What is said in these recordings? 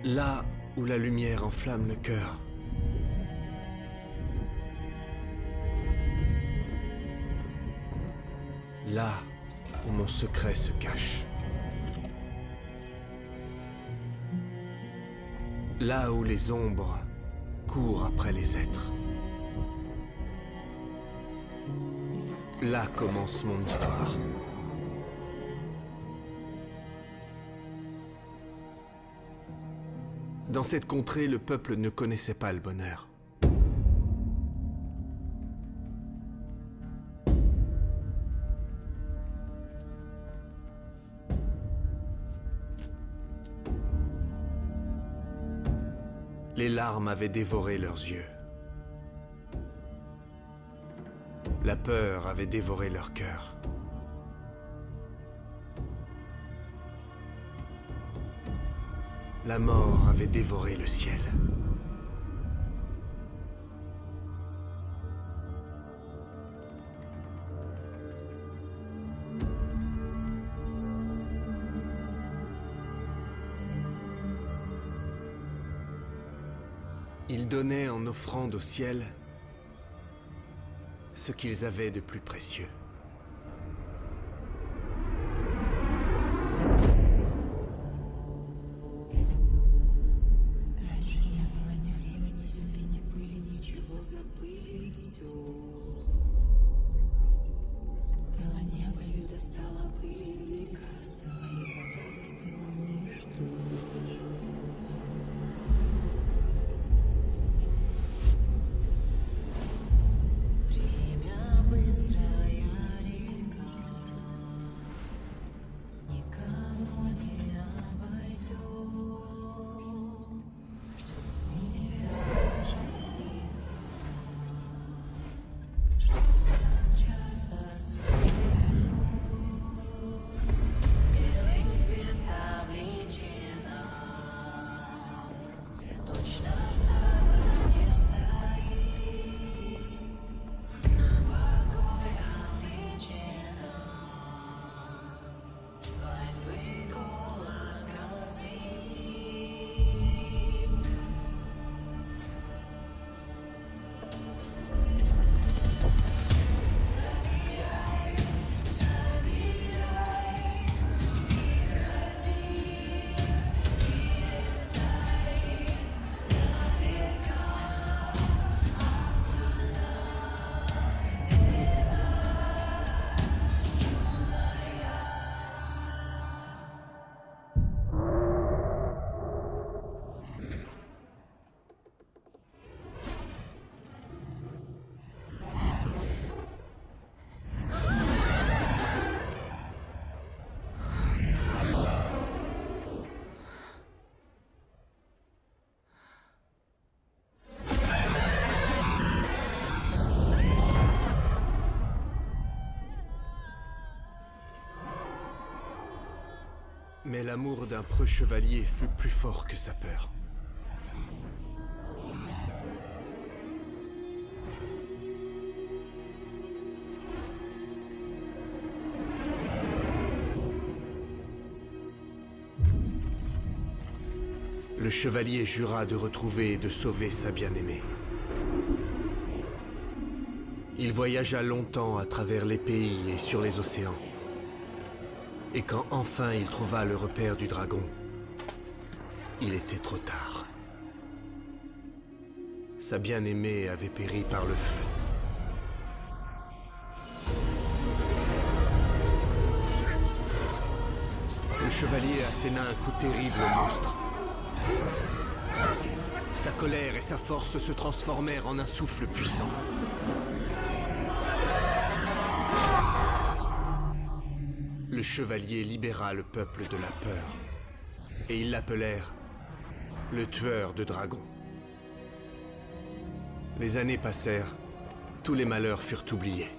Là où la lumière enflamme le cœur. Là où mon secret se cache. Là où les ombres courent après les êtres. Là commence mon histoire. Dans cette contrée, le peuple ne connaissait pas le bonheur. Les larmes avaient dévoré leurs yeux. La peur avait dévoré leur cœur. La mort avait dévoré le ciel. Ils donnaient en offrande au ciel ce qu'ils avaient de plus précieux. Mais l'amour d'un preux chevalier fut plus fort que sa peur. Le chevalier jura de retrouver et de sauver sa bien-aimée. Il voyagea longtemps à travers les pays et sur les océans. Et quand enfin il trouva le repère du dragon, il était trop tard. Sa bien-aimée avait péri par le feu. Le chevalier asséna un coup terrible au monstre. Sa colère et sa force se transformèrent en un souffle puissant. Le chevalier libéra le peuple de la peur, et ils l'appelèrent le tueur de dragons. Les années passèrent, tous les malheurs furent oubliés.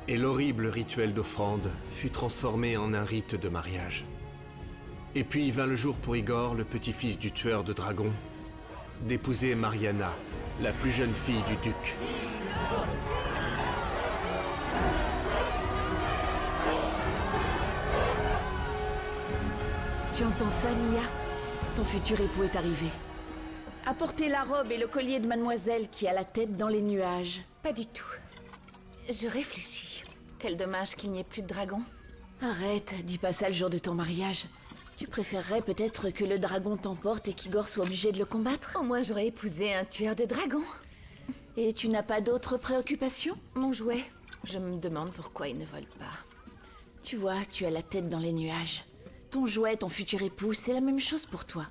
Et l'horrible rituel d'offrande fut transformé en un rite de mariage. Et puis vint le jour pour Igor, le petit-fils du tueur de dragons, d'épouser Mariana, la plus jeune fille du duc. Tu entends ça, Mia? Ton futur époux est arrivé. Apportez la robe et le collier de mademoiselle qui a la tête dans les nuages. Pas du tout. Je réfléchis. Quel dommage qu'il n'y ait plus de dragon. Arrête, dis pas ça le jour de ton mariage. Tu préférerais peut-être que le dragon t'emporte et qu'Igor soit obligé de le combattre? Au moins j'aurais épousé un tueur de dragons. Et tu n'as pas d'autres préoccupations? Mon jouet. Je me demande pourquoi il ne vole pas. Tu vois, tu as la tête dans les nuages. Ton jouet, ton futur époux, c'est la même chose pour toi.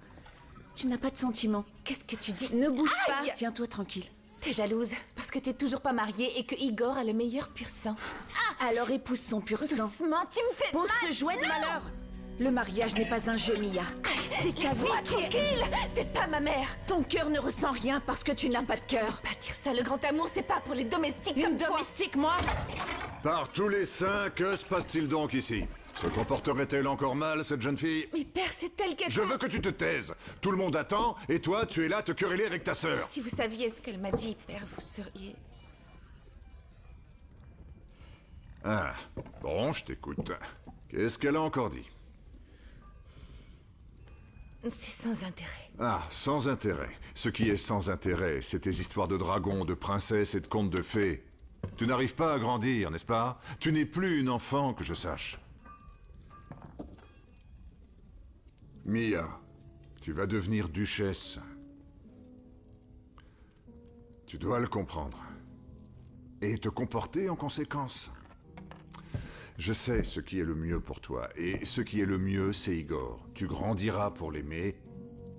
Tu n'as pas de sentiments. Qu'est-ce que tu dis? Ne bouge Aïe! pas. Tiens-toi tranquille. T'es jalouse parce que t'es toujours pas mariée et que Igor a le meilleur pur sang. Alors épouse son pur sang. Doucement, tu me fais Pose mal. ce jouet de Non! malheur. Le mariage n'est pas un jeu, Mia. C'est ta vie Laisse-moi qui est... tranquille. T'es pas ma mère. Ton cœur ne ressent rien parce que tu n'as pas de cœur. Pas dire ça, le grand amour c'est pas pour les domestiques Une comme toi. domestique, moi? Par tous les saints, que se passe-t-il donc ici? Se comporterait-elle encore mal, cette jeune fille? Mais père, c'est elle qui est... Je veux que tu te taises. Tout le monde attend, et toi, tu es là à te quereller avec ta sœur. Si vous saviez ce qu'elle m'a dit, père, vous seriez... Ah, bon, je t'écoute. Qu'est-ce qu'elle a encore dit? C'est sans intérêt. Ah, sans intérêt. Ce qui est sans intérêt, c'est tes histoires de dragons, de princesses et de contes de fées. Tu n'arrives pas à grandir, n'est-ce pas? Tu n'es plus une enfant, que je sache. Mia, tu vas devenir duchesse. Tu dois le comprendre. Et te comporter en conséquence. Je sais ce qui est le mieux pour toi, et ce qui est le mieux, c'est Igor. Tu grandiras pour l'aimer,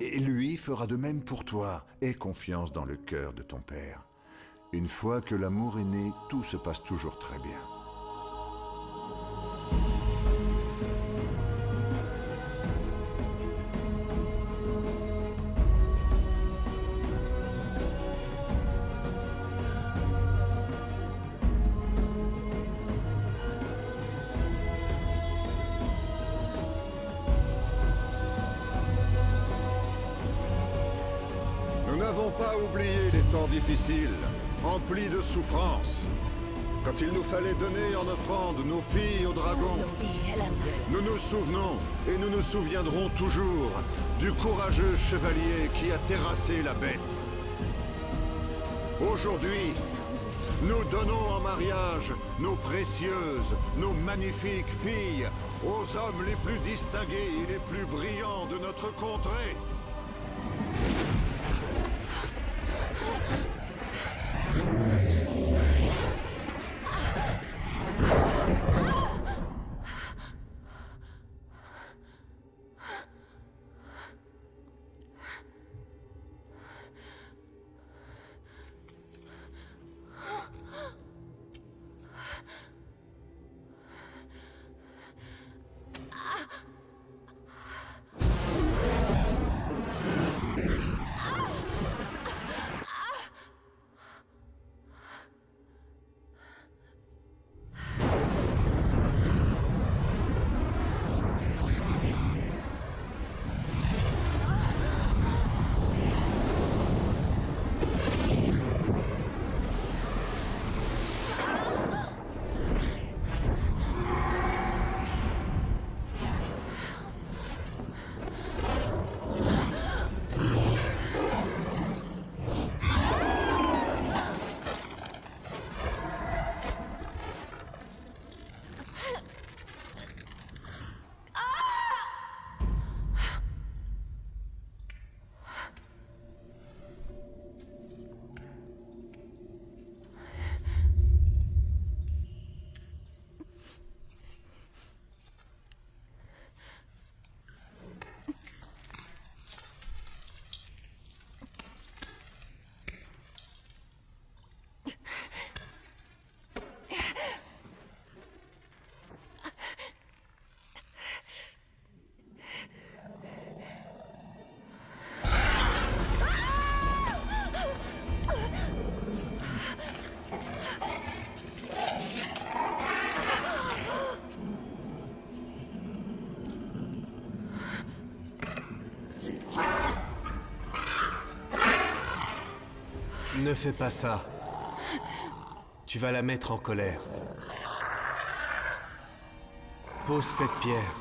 et lui fera de même pour toi. Aie confiance dans le cœur de ton père. Une fois que l'amour est né, tout se passe toujours très bien. Nous n'avons pas oublié les temps difficiles, emplis de souffrances. Quand il nous fallait donner en offrande nos filles aux dragons, nous nous souvenons et nous nous souviendrons toujours du courageux chevalier qui a terrassé la bête. Aujourd'hui, nous donnons en mariage nos précieuses, nos magnifiques filles aux hommes les plus distingués et les plus brillants de notre contrée. Ne fais pas ça. Tu vas la mettre en colère. Pose cette pierre.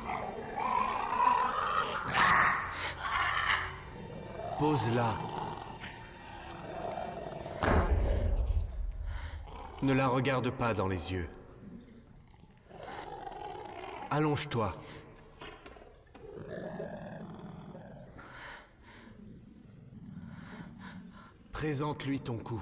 Pose-la. Ne la regarde pas dans les yeux. Allonge-toi. Présente-lui ton cou.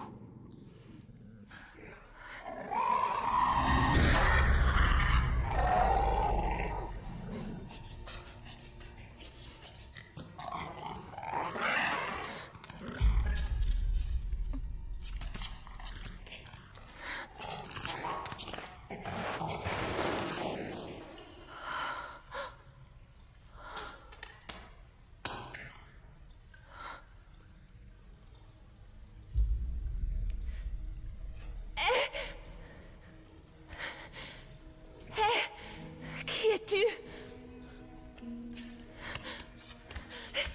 Qui es-tu?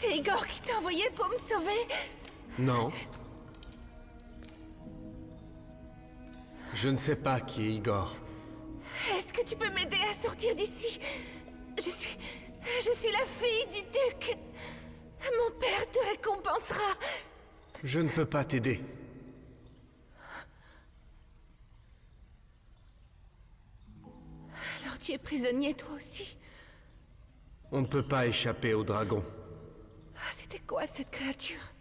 C'est Igor qui t'a envoyé pour me sauver? Non. Je ne sais pas qui est Igor. Est-ce que tu peux m'aider à sortir d'ici? Je suis la fille du duc. Mon père te récompensera. Je ne peux pas t'aider. Alors tu es prisonnier toi aussi? On ne peut pas échapper au dragon. C'était quoi cette créature?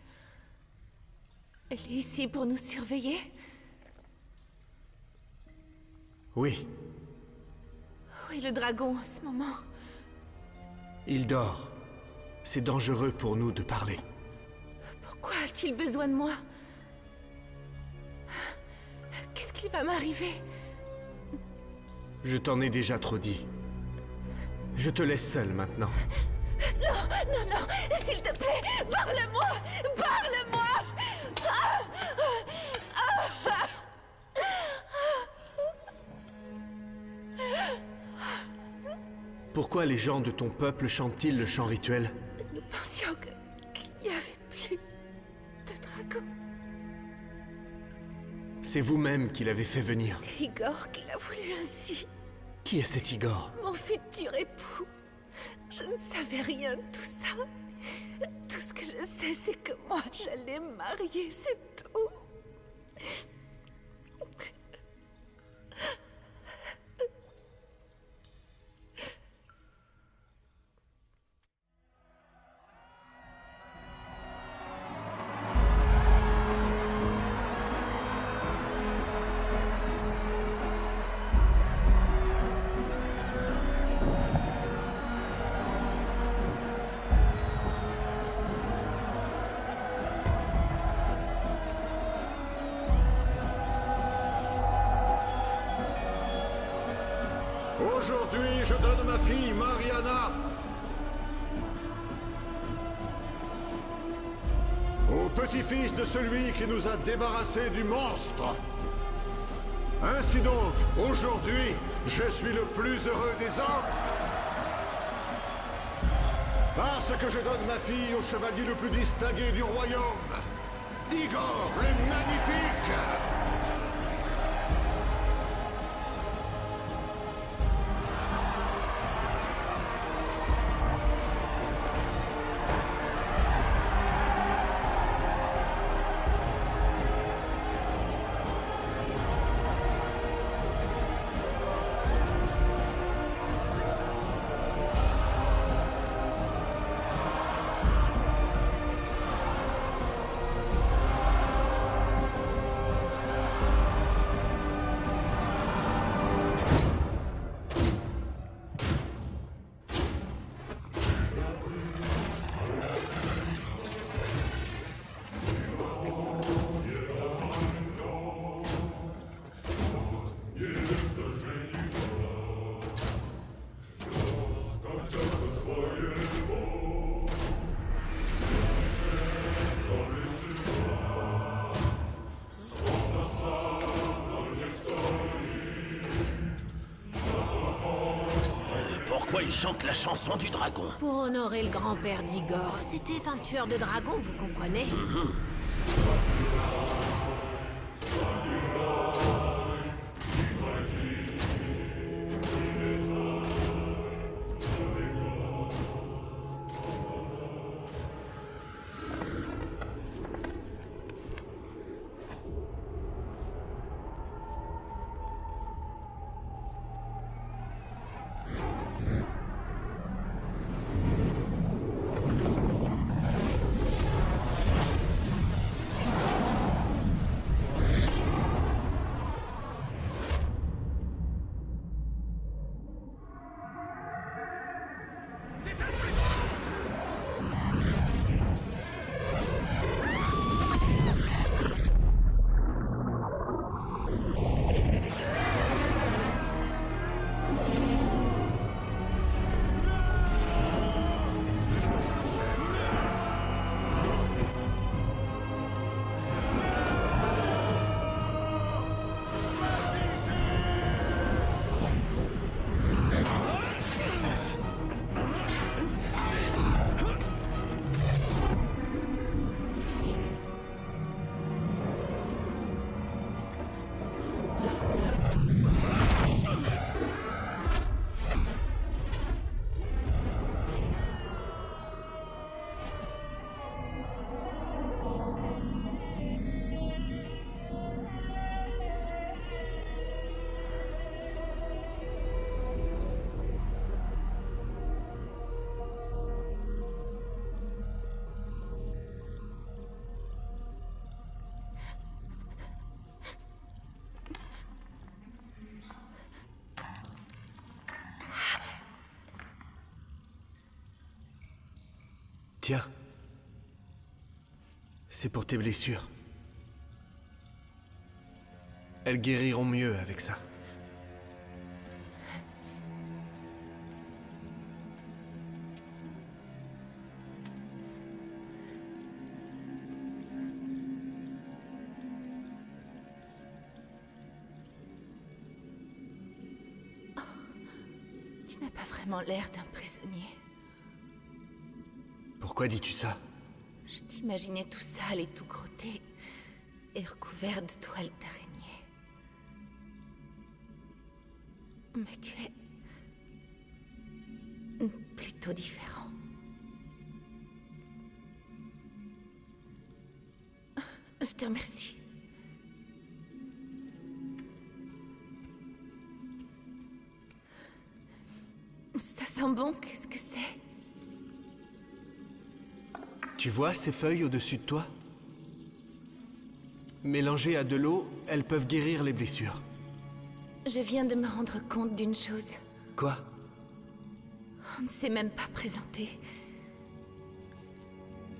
Elle est ici pour nous surveiller? Oui, Où est le dragon en ce moment? il dort. C'est dangereux pour nous de parler. Pourquoi a-t-il besoin de moi? Qu'est-ce qui va m'arriver? Je t'en ai déjà trop dit. Je te laisse seul maintenant. Non, s'il te plaît, parle-moi! Parle-moi! Pourquoi les gens de ton peuple chantent-ils le chant rituel? Nous pensions qu'il n'y avait plus de dragon. C'est vous-même qui l'avez fait venir. C'est Igor qui l'a voulu ainsi. Qui est cet Igor? Mon futur époux. Je ne savais rien de tout ça. Tout ce que je sais, c'est que moi, j'allais me marier, c'est tout. Aujourd'hui, je donne ma fille, Mariana, au petit-fils de celui qui nous a débarrassés du monstre. Ainsi donc, aujourd'hui, je suis le plus heureux des hommes. Parce que je donne ma fille au chevalier le plus distingué du royaume, Igor le Magnifique. Pourquoi il chante la chanson du dragon? Pour honorer le grand-père d'Igor. C'était un tueur de dragons, vous comprenez? Tiens. C'est pour tes blessures. Elles guériront mieux avec ça. Tu n'as pas vraiment l'air d'un prisonnier. Pourquoi dis-tu ça? Je t'imaginais tout sale et tout crotté, et recouvert de toiles d'araignée. Mais tu es... plutôt différent. Je te remercie. Ça sent bon, qu'est-ce que c'est? Tu vois ces feuilles au-dessus de toi? Mélangées à de l'eau, elles peuvent guérir les blessures. Je viens de me rendre compte d'une chose. Quoi? On ne s'est même pas présenté.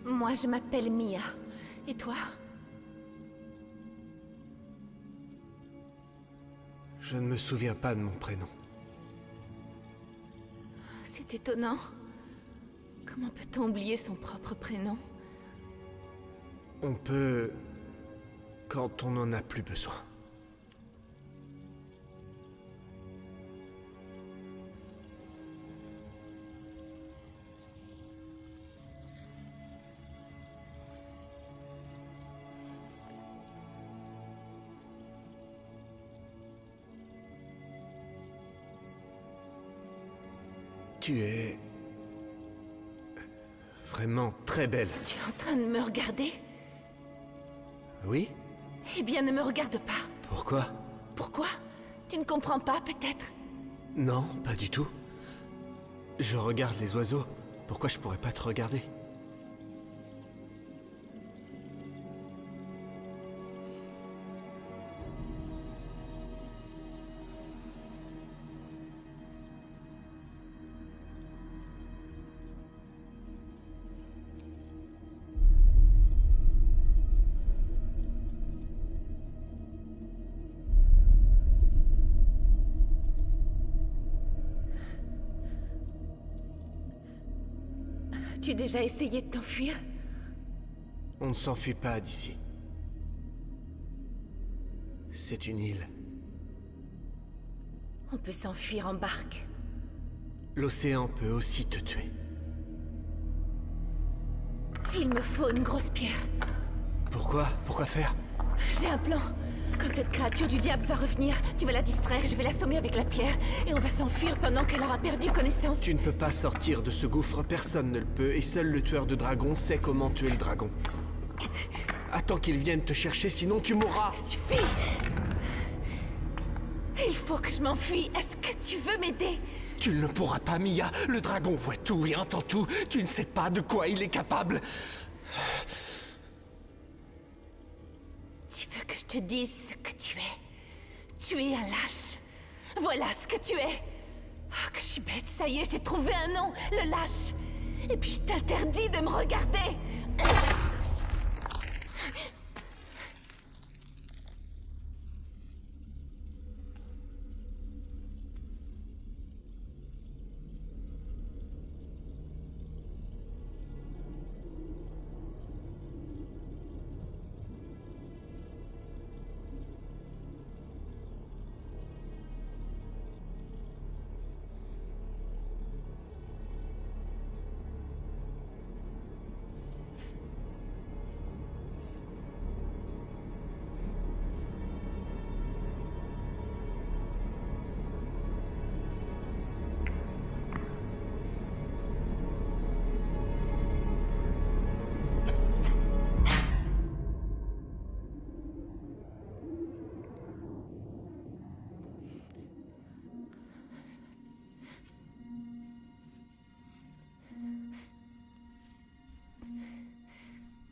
Moi, je m'appelle Mia. Et toi? Je ne me souviens pas de mon prénom. C'est étonnant. Comment peut-on oublier son propre prénom? On peut... quand on n'en a plus besoin. Tu es... vraiment très belle. Tu es en train de me regarder? Oui? Eh bien, ne me regarde pas. Pourquoi? Pourquoi? Tu ne comprends pas, peut-être? Non, pas du tout. Je regarde les oiseaux. Pourquoi je pourrais pas te regarder? Tu as déjà essayé de t'enfuir? On ne s'enfuit pas d'ici. C'est une île. On peut s'enfuir en barque. L'océan peut aussi te tuer. Il me faut une grosse pierre. Pourquoi? Pourquoi faire? J'ai un plan. Quand cette créature du diable va revenir, tu vas la distraire, je vais l'assommer avec la pierre, et on va s'enfuir pendant qu'elle aura perdu connaissance. Tu ne peux pas sortir de ce gouffre, personne ne le peut, et seul le tueur de dragons sait comment tuer le dragon. Attends qu'il vienne te chercher, sinon tu mourras. Ça suffit. Il faut que je m'enfuie. Est-ce que tu veux m'aider? Tu ne pourras pas, Mia. Le dragon voit tout et entend tout. Tu ne sais pas de quoi il est capable. Tu veux que je te dise ce que tu es? Tu es un lâche. Voilà ce que tu es. Ah, que je suis bête, ça y est, je t'ai trouvé un nom, le lâche. Et puis je t'interdis de me regarder.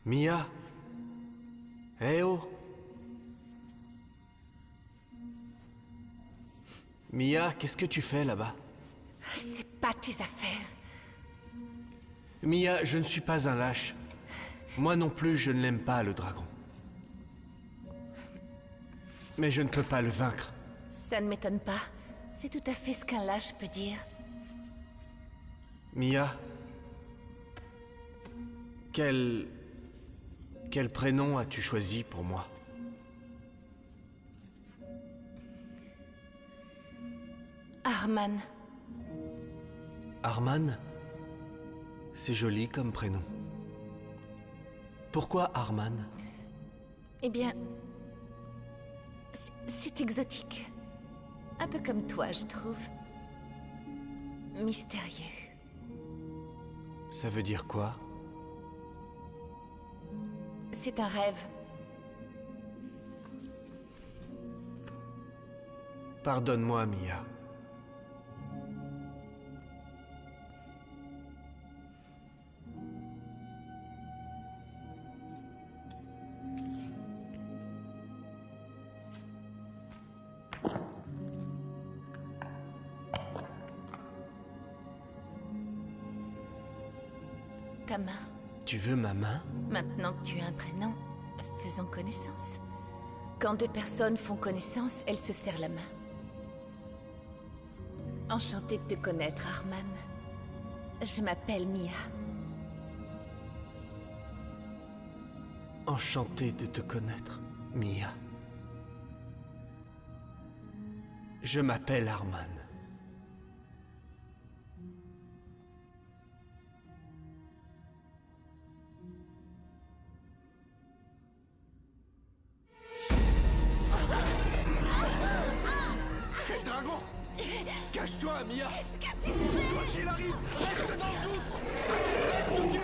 Mia? Eh oh? Mia, qu'est-ce que tu fais là-bas? C'est pas tes affaires. Mia, je ne suis pas un lâche. Moi non plus, je ne l'aime pas, le dragon. Mais je ne peux pas le vaincre. Ça ne m'étonne pas. C'est tout à fait ce qu'un lâche peut dire. Mia... Quel prénom as-tu choisi pour moi? Arman. Arman? C'est joli comme prénom. Pourquoi Arman? Eh bien... c'est exotique. Un peu comme toi, je trouve. Mystérieux. Ça veut dire quoi? C'est un rêve. Pardonne-moi, Mia. Ta main. Tu veux ma main? Maintenant que tu as un prénom, faisons connaissance. Quand deux personnes font connaissance, elles se serrent la main. Enchantée de te connaître, Arman. Je m'appelle Mia. Enchanté de te connaître, Mia. Je m'appelle Arman. C'est le dragon! Cache-toi, Mia! Qu'est-ce que tu fais? Quoi qu'il arrive, reste dans le gouffre! Reste où tu es!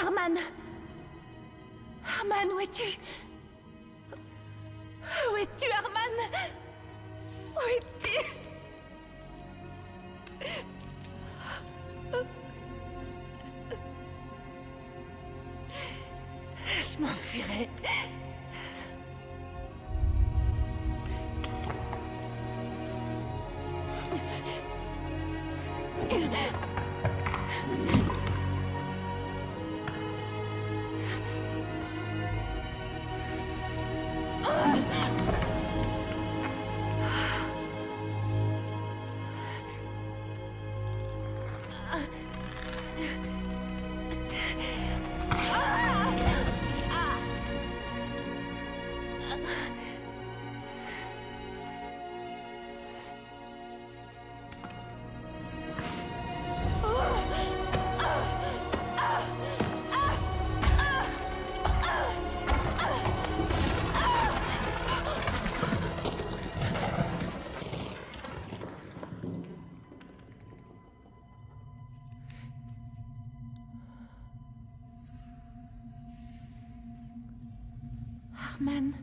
Arman! Arman, où es-tu? Où es-tu, Arman? Où es-tu? Je m'enfuirai. Arman.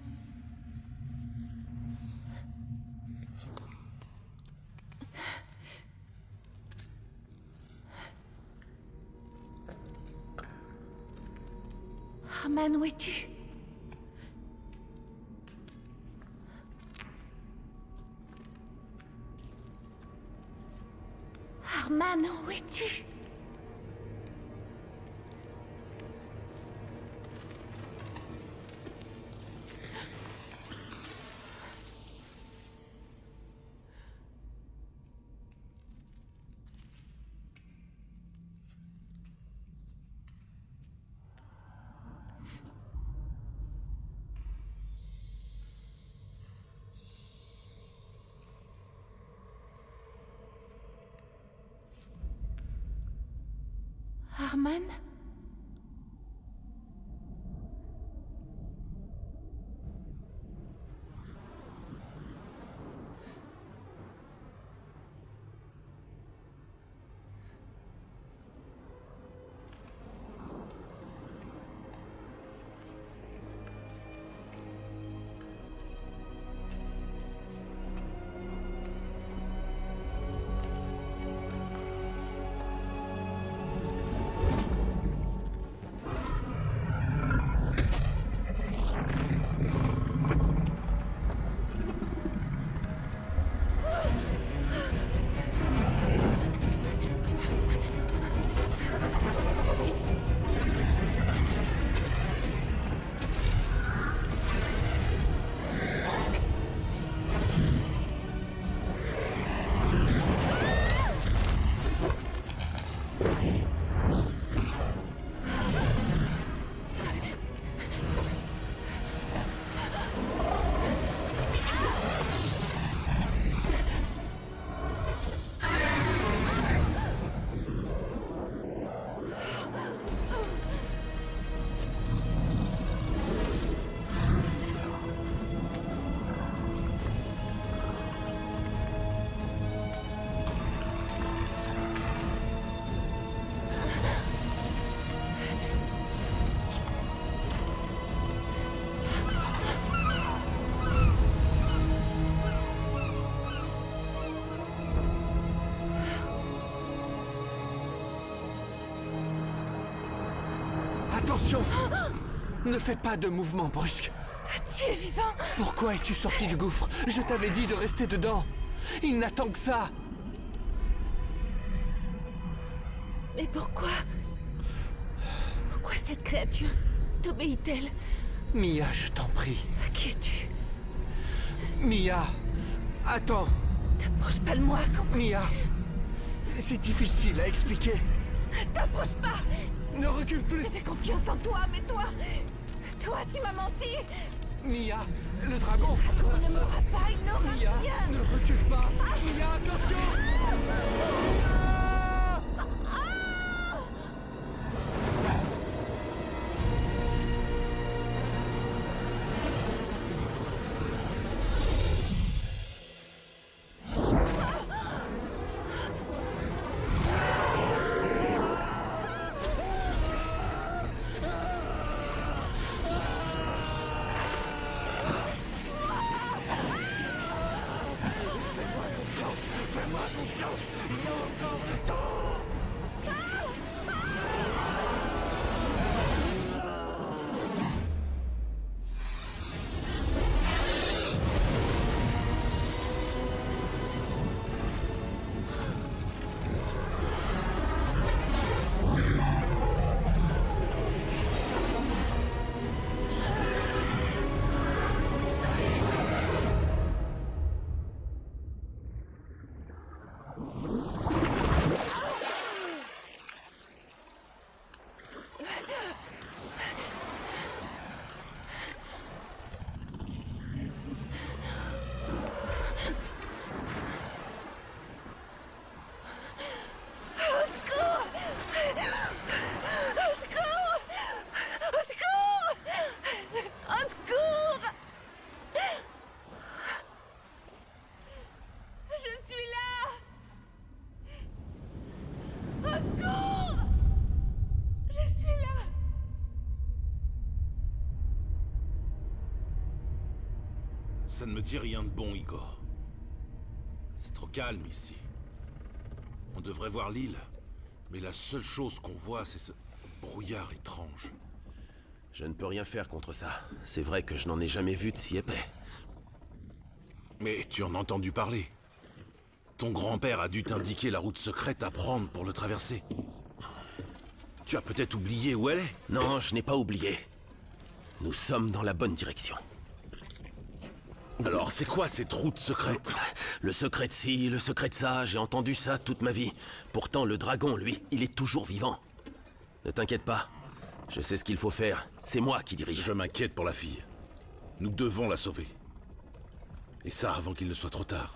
Arman, où es-tu? Arman, où es-tu? Arman? Attention! Ne fais pas de mouvement brusque. Tu es vivant? Pourquoi es-tu sorti du gouffre? Je t'avais dit de rester dedans. Il n'attend que ça. Mais pourquoi? Pourquoi cette créature t'obéit-elle? Mia, je t'en prie. Qui es-tu? Mia, attends. T'approches pas de moi, compris? Mia, c'est difficile à expliquer. T'approches pas! Ne recule plus. J'avais confiance en toi, mais toi... Toi, tu m'as menti! Mia, le dragon. Il ne m'aura pas, il n'aura Mia, rien! ne recule pas. Mia, attention. Ça ne me dit rien de bon, Igor. C'est trop calme ici. On devrait voir l'île, mais la seule chose qu'on voit, c'est ce brouillard étrange. Je ne peux rien faire contre ça. C'est vrai que je n'en ai jamais vu de si épais. Mais tu en as entendu parler. Ton grand-père a dû t'indiquer la route secrète à prendre pour le traverser. Tu as peut-être oublié où elle est? Non, je n'ai pas oublié. Nous sommes dans la bonne direction. Alors, c'est quoi cette route secrète? Le secret de ci, le secret de ça, j'ai entendu ça toute ma vie. Pourtant, le dragon, lui, il est toujours vivant. Ne t'inquiète pas. Je sais ce qu'il faut faire. C'est moi qui dirige. Je m'inquiète pour la fille. Nous devons la sauver. Et ça avant qu'il ne soit trop tard.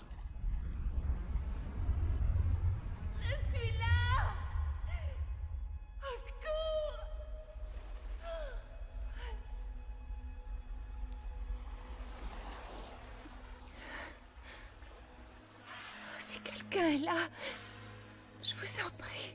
Je suis là! Au secours! Si quelqu'un est là, je vous en prie.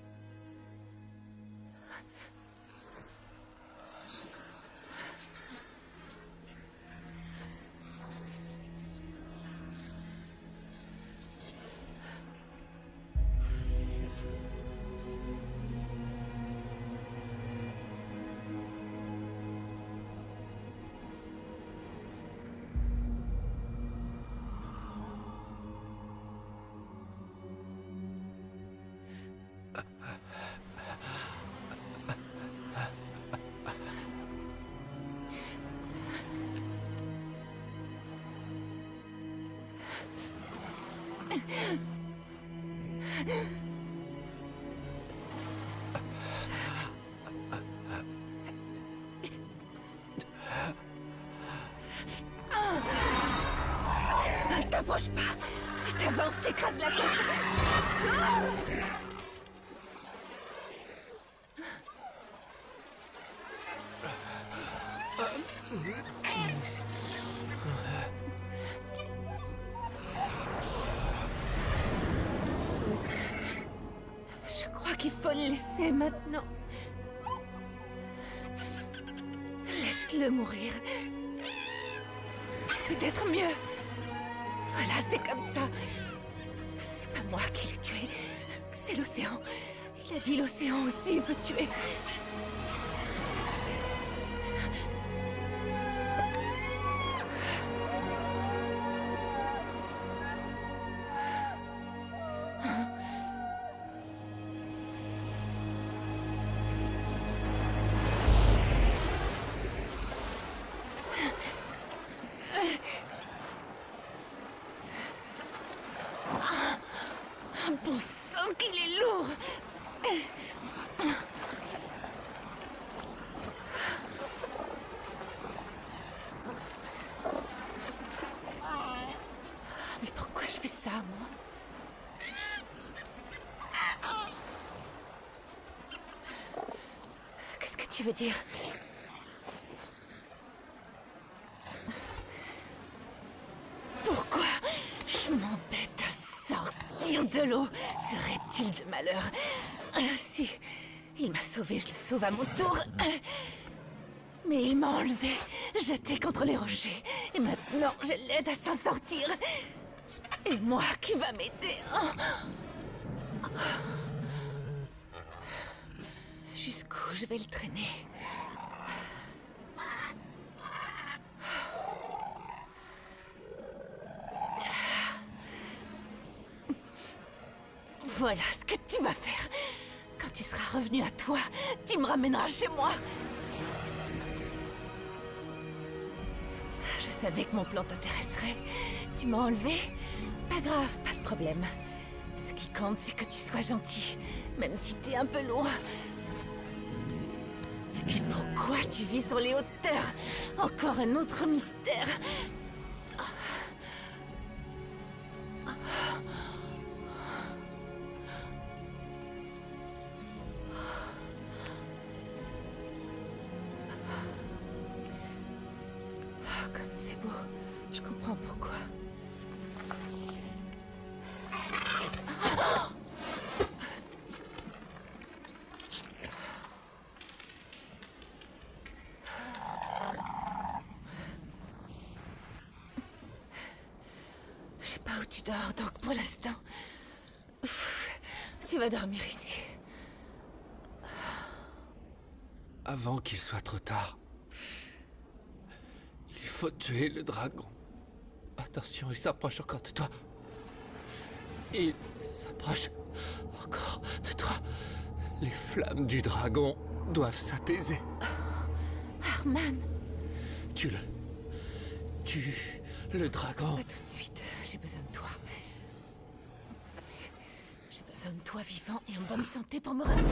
T'approches pas. Si t'avances, je t'écrase la tête. Je crois qu'il faut le laisser maintenant. Laisse-le mourir. C'est peut-être mieux. Voilà, c'est comme ça. C'est pas moi qui l'ai tué. C'est l'océan. Il a dit l'océan aussi peut tuer. tu veux dire? Pourquoi je m'embête à sortir de l'eau, ce reptile de malheur? Si il m'a sauvé, je le sauve à mon tour. Mais il m'a enlevé, jeté contre les rochers. Et maintenant, je l'aide à s'en sortir. Et moi, qui va m'aider? Jusqu'où je vais le traîner? Voilà ce que tu vas faire. Quand tu seras revenu à toi, tu me ramèneras chez moi. Je savais que mon plan t'intéresserait. Tu m'as enlevé? Pas grave, pas de problème. Ce qui compte, c'est que tu sois gentil, même si t'es un peu loin. Et puis pourquoi tu vis sur les hauteurs? Encore un autre mystère. Comme c'est beau, je comprends pourquoi. Je sais pas où tu dors, donc pour l'instant, tu vas dormir ici. Avant qu'il soit trop tard, il faut tuer le dragon. Attention, il s'approche encore de toi. Il s'approche encore de toi. Les flammes du dragon doivent s'apaiser. Arman. Tue-le. Tue le dragon. Pas tout de suite, j'ai besoin de toi. J'ai besoin de toi vivant et en bonne santé pour me ramener.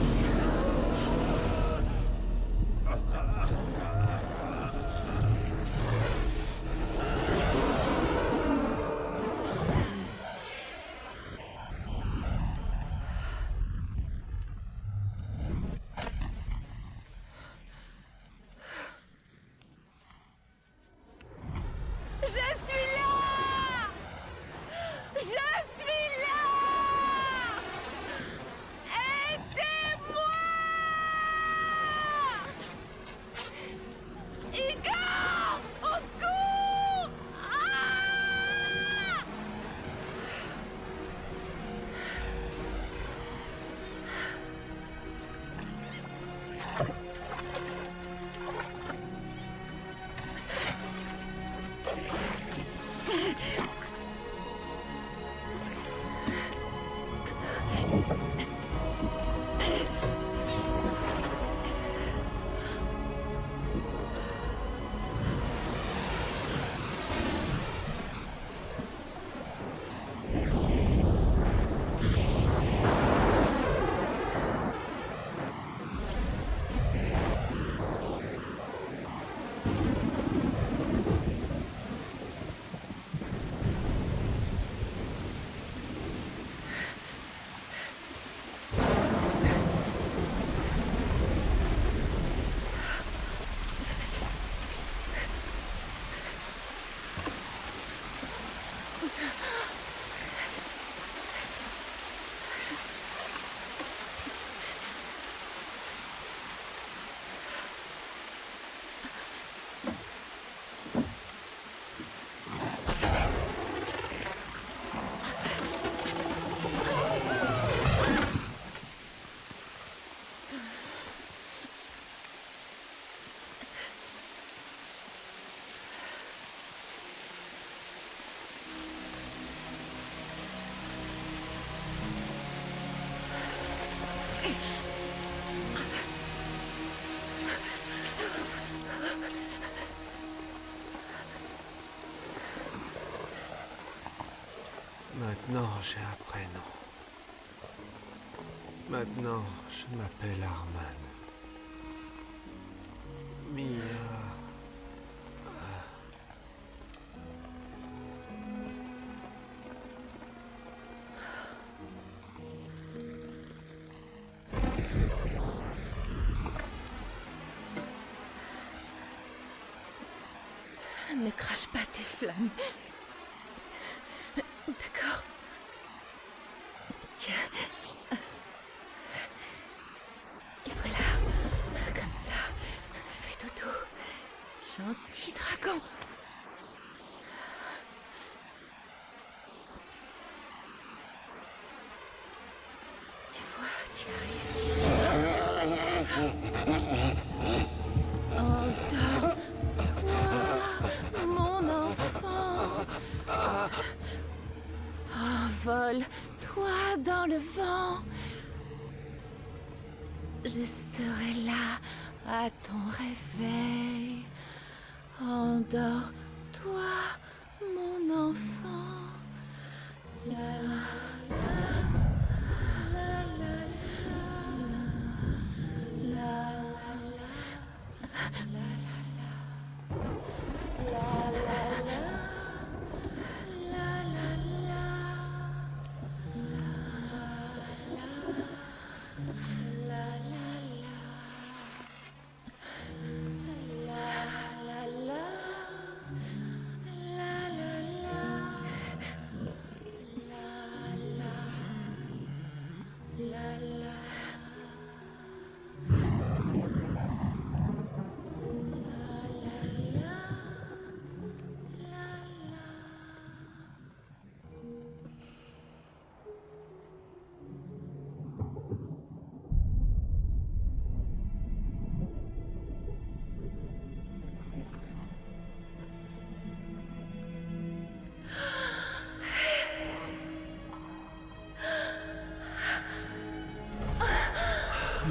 Maintenant, j'ai un prénom. Maintenant, je m'appelle Arman. Mia. des flammes. D'accord. Tiens. Et voilà. Comme ça. Fais dodo. Gentil dragon. Tu vois, tu arrives. Endors-toi, mon enfant. Envole-toi dans le vent. Je serai là à ton réveil. Endors-toi, mon enfant. La la la la la la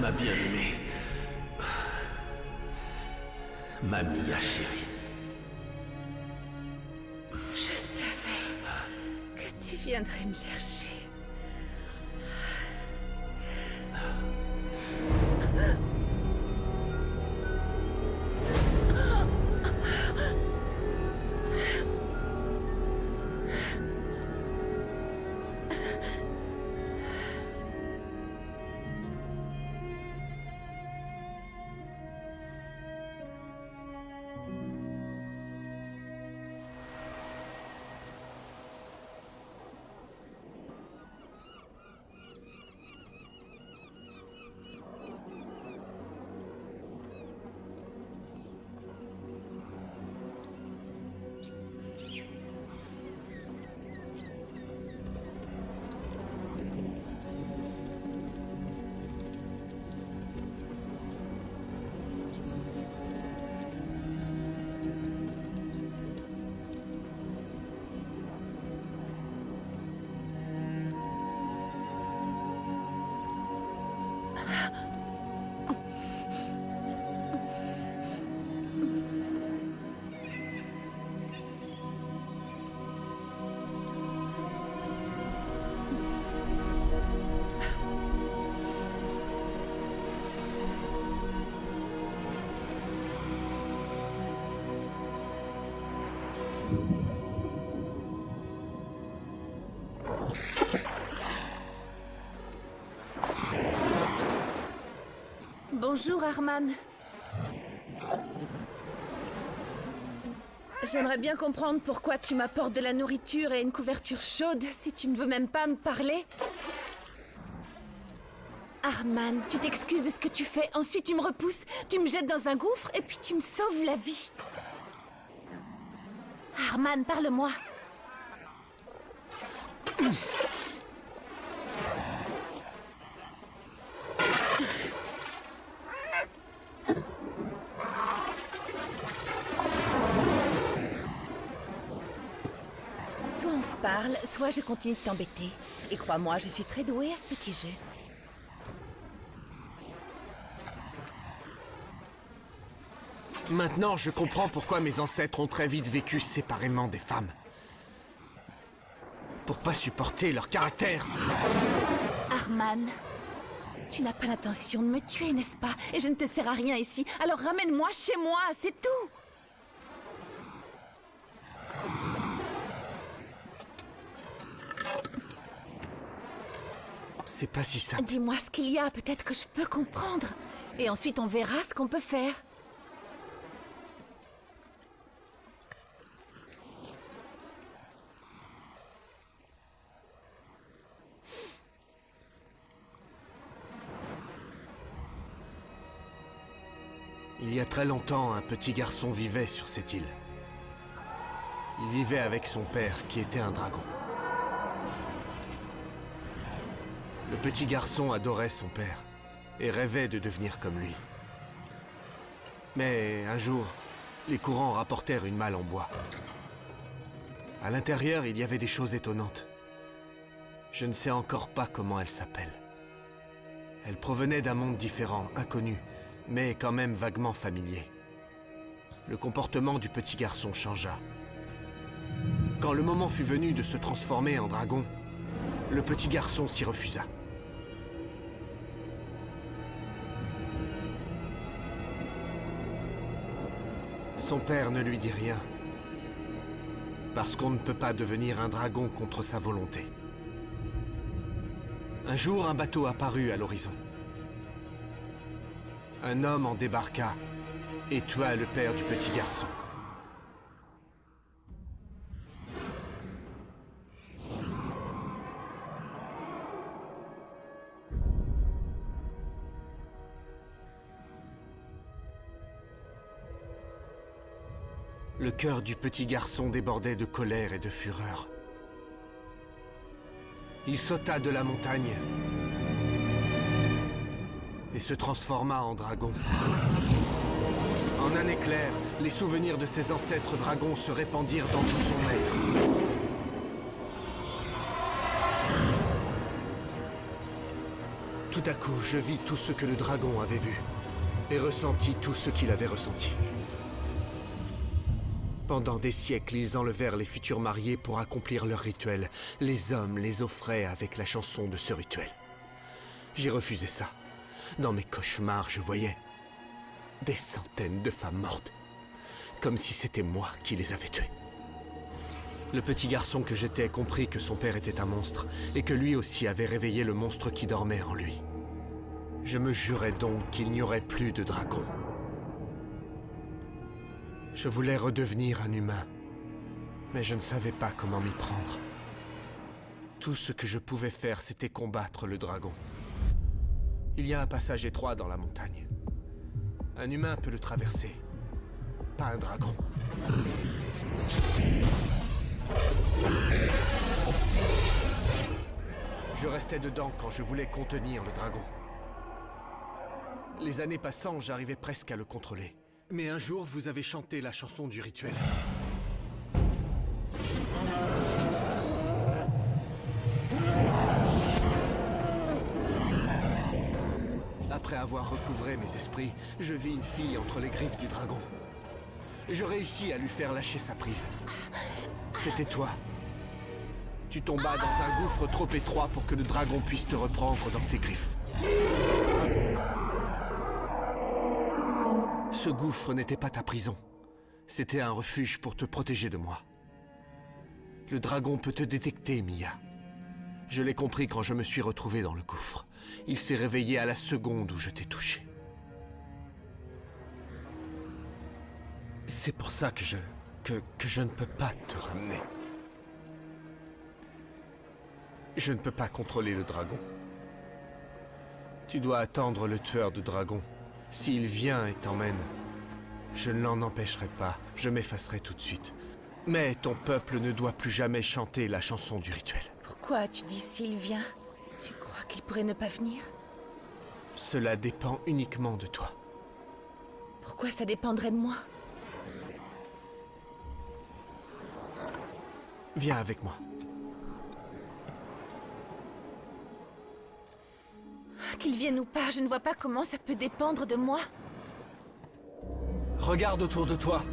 Ma bien-aimée. Ma Mia chérie. Je savais que tu viendrais me chercher. Bonjour, Arman. J'aimerais bien comprendre pourquoi tu m'apportes de la nourriture et une couverture chaude si tu ne veux même pas me parler. Arman, tu t'excuses de ce que tu fais, ensuite tu me repousses, tu me jettes dans un gouffre et puis tu me sauves la vie. Arman, parle-moi. Soit on se parle, soit je continue de t'embêter. Et crois-moi, je suis très douée à ce petit jeu. Maintenant, je comprends pourquoi mes ancêtres ont très vite vécu séparément des femmes. Pour pas supporter leur caractère. Arman, tu n'as pas l'intention de me tuer, n'est-ce pas? Et je ne te sers à rien ici, alors ramène-moi chez moi, c'est tout! C'est pas si simple. Dis-moi ce qu'il y a, peut-être que je peux comprendre. Et ensuite on verra ce qu'on peut faire. y a très longtemps, un petit garçon vivait sur cette île. Il vivait avec son père, qui était un dragon. Le petit garçon adorait son père et rêvait de devenir comme lui. Mais un jour, les courants rapportèrent une malle en bois. À l'intérieur, il y avait des choses étonnantes. Je ne sais encore pas comment elle s'appelle. Elle provenait d'un monde différent, inconnu, mais quand même vaguement familier. Le comportement du petit garçon changea. Quand le moment fut venu de se transformer en dragon, le petit garçon s'y refusa. Son père ne lui dit rien, parce qu'on ne peut pas devenir un dragon contre sa volonté. Un jour, un bateau apparut à l'horizon. Un homme en débarqua et tua le père du petit garçon. Le cœur du petit garçon débordait de colère et de fureur. Il sauta de la montagne et se transforma en dragon. En un éclair, les souvenirs de ses ancêtres dragons se répandirent dans tout son être. Tout à coup, je vis tout ce que le dragon avait vu et ressentis tout ce qu'il avait ressenti. Pendant des siècles, ils enlevèrent les futurs mariés pour accomplir leur rituel. Les hommes les offraient avec la chanson de ce rituel. J'ai refusé ça. Dans mes cauchemars, je voyais des centaines de femmes mortes, comme si c'était moi qui les avais tuées. Le petit garçon que j'étais comprit que son père était un monstre, et que lui aussi avait réveillé le monstre qui dormait en lui. Je me jurais donc qu'il n'y aurait plus de dragon. Je voulais redevenir un humain, mais je ne savais pas comment m'y prendre. Tout ce que je pouvais faire, c'était combattre le dragon. Il y a un passage étroit dans la montagne. Un humain peut le traverser, pas un dragon. Je restais dedans quand je voulais contenir le dragon. Les années passant, j'arrivais presque à le contrôler. Mais un jour, vous avez chanté la chanson du rituel. Après avoir recouvré mes esprits, je vis une fille entre les griffes du dragon. Je réussis à lui faire lâcher sa prise. C'était toi. Tu tombas dans un gouffre trop étroit pour que le dragon puisse te reprendre dans ses griffes. Ce gouffre n'était pas ta prison. C'était un refuge pour te protéger de moi. Le dragon peut te détecter, Mia. Je l'ai compris quand je me suis retrouvé dans le gouffre. Il s'est réveillé à la seconde où je t'ai touché. C'est pour ça que je ne peux pas te ramener. Je ne peux pas contrôler le dragon. Tu dois attendre le tueur de dragons. S'il vient et t'emmène, je ne l'en empêcherai pas, je m'effacerai tout de suite. Mais ton peuple ne doit plus jamais chanter la chanson du rituel. Pourquoi tu dis s'il vient? Tu crois qu'il pourrait ne pas venir? Cela dépend uniquement de toi. Pourquoi ça dépendrait de moi? Viens avec moi. Qu'il vienne ou pas, je ne vois pas comment ça peut dépendre de moi. Regarde autour de toi.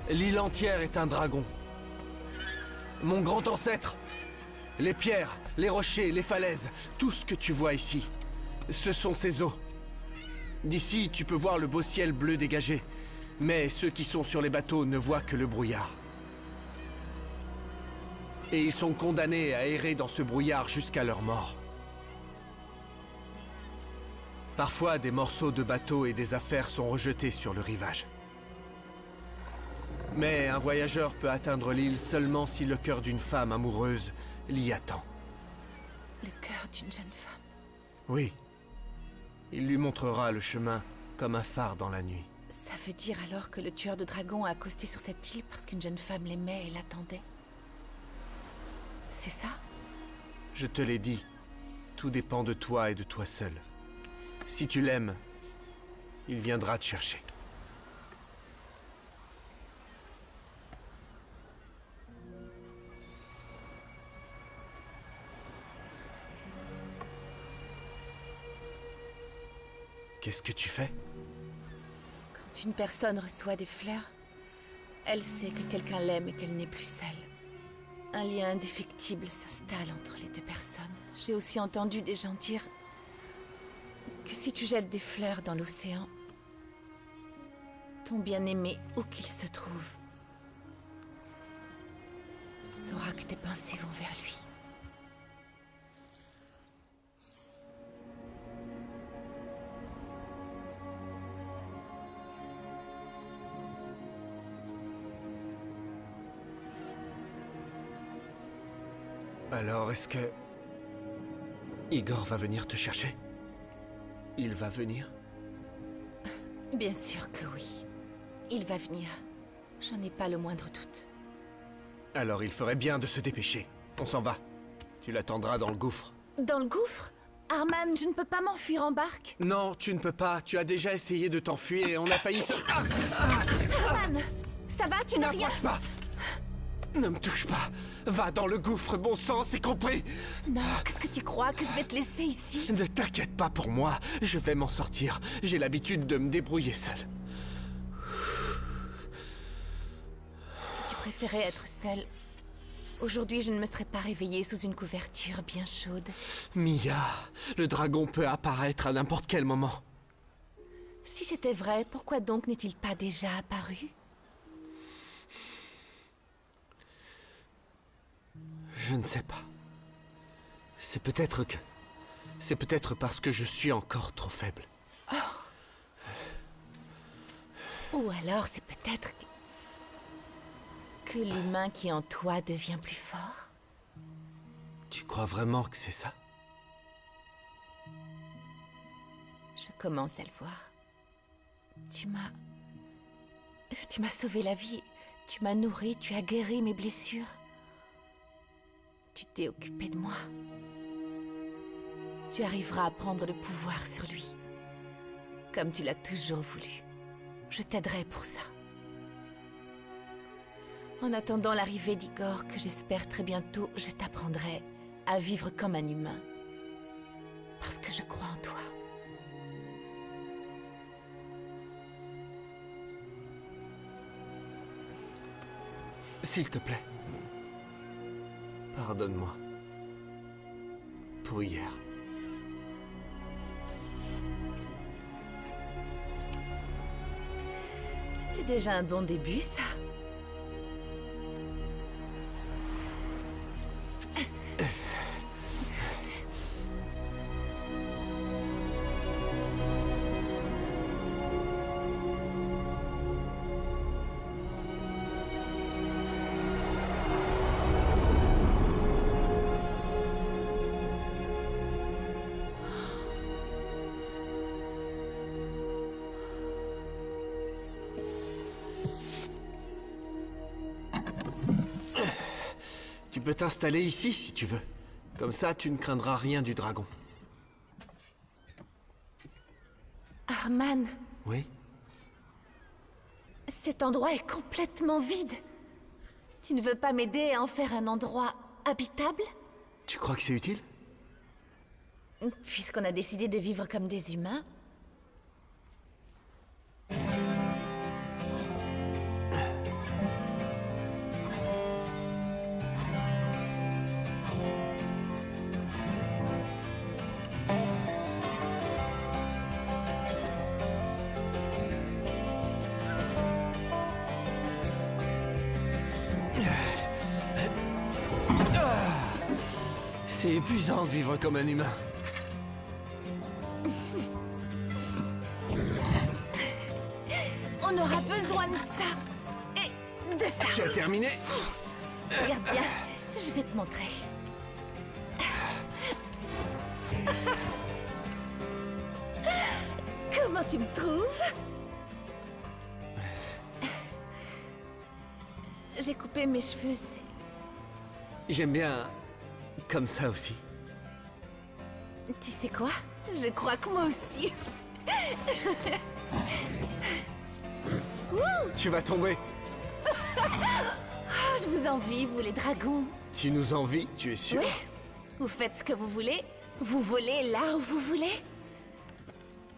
L'île entière est un dragon. Mon grand ancêtre. Les pierres, les rochers, les falaises, tout ce que tu vois ici, ce sont ses eaux. D'ici, tu peux voir le beau ciel bleu dégagé, mais ceux qui sont sur les bateaux ne voient que le brouillard. Et ils sont condamnés à errer dans ce brouillard jusqu'à leur mort. Parfois, des morceaux de bateaux et des affaires sont rejetés sur le rivage. Mais un voyageur peut atteindre l'île seulement si le cœur d'une femme amoureuse l'y attend. Le cœur d'une jeune femme. Oui. Il lui montrera le chemin comme un phare dans la nuit. Ça veut dire alors que le tueur de dragons a accosté sur cette île parce qu'une jeune femme l'aimait et l'attendait. C'est ça? Je te l'ai dit, tout dépend de toi et de toi seul. Si tu l'aimes, il viendra te chercher. Qu'est-ce que tu fais? Quand une personne reçoit des fleurs, elle sait que quelqu'un l'aime et qu'elle n'est plus seule. Un lien indéfectible s'installe entre les deux personnes. J'ai aussi entendu des gens dire que si tu jettes des fleurs dans l'océan, ton bien-aimé, où qu'il se trouve, saura que tes pensées vont vers lui. Alors, est-ce que... Igor va venir te chercher? Il va venir? Bien sûr que oui. Il va venir. J'en ai pas le moindre doute. Alors il ferait bien de se dépêcher. On s'en va. Tu l'attendras dans le gouffre. Dans le gouffre? Arman, je ne peux pas m'enfuir en barque. Non, tu ne peux pas. Tu as déjà essayé de t'enfuir et on a failli se... Arman! Ça va, tu n'as rien... N'approche pas! Ne me touche pas! Va dans le gouffre, bon sang, c'est compris! Non, qu'est-ce que tu crois? Que je vais te laisser ici? Ne t'inquiète pas pour moi, je vais m'en sortir. J'ai l'habitude de me débrouiller seul. Si tu préférais être seule, aujourd'hui je ne me serais pas réveillée sous une couverture bien chaude. Mia, le dragon peut apparaître à n'importe quel moment. Si c'était vrai, pourquoi donc n'est-il pas déjà apparu? Je ne sais pas. C'est peut-être que... C'est peut-être parce que je suis encore trop faible. Ou alors c'est peut-être que l'humain qui est en toi devient plus fort. Tu crois vraiment que c'est ça? Je commence à le voir. Tu m'as sauvé la vie. Tu m'as nourri, tu as guéri mes blessures. Tu t'es occupé de moi. Tu arriveras à prendre le pouvoir sur lui. Comme tu l'as toujours voulu. Je t'aiderai pour ça. En attendant l'arrivée d'Igor, que j'espère très bientôt, je t'apprendrai à vivre comme un humain. Parce que je crois en toi. S'il te plaît. Pardonne-moi. Pour hier. C'est déjà un bon début, ça. Tu peux t'installer ici si tu veux. Comme ça, tu ne craindras rien du dragon. Arman, Oui? cet endroit est complètement vide. Tu ne veux pas m'aider à en faire un endroit habitable? Tu crois que c'est utile? Puisqu'on a décidé de vivre comme des humains. C'est épuisant de vivre comme un humain. On aura besoin de ça. Et de ça. Tu as terminé? Regarde bien, je vais te montrer. Comment tu me trouves? J'ai coupé mes cheveux, J'aime bien comme ça aussi. Tu sais quoi? Je crois que moi aussi. Tu vas tomber. Ah, je vous envie, vous les dragons. Tu nous envies, tu es sûr? Oui. Vous faites ce que vous voulez. Vous volez là où vous voulez.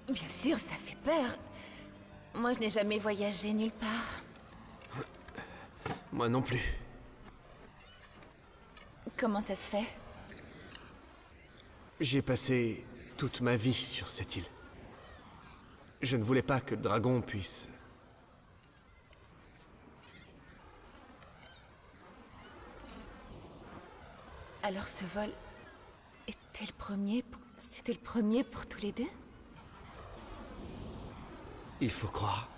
Bien sûr, ça fait peur. Moi, je n'ai jamais voyagé nulle part. Moi non plus. Comment ça se fait? J'ai passé toute ma vie sur cette île. Je ne voulais pas que le dragon puisse... Alors ce vol était le premier pour... C'était le premier pour tous les deux? Il faut croire.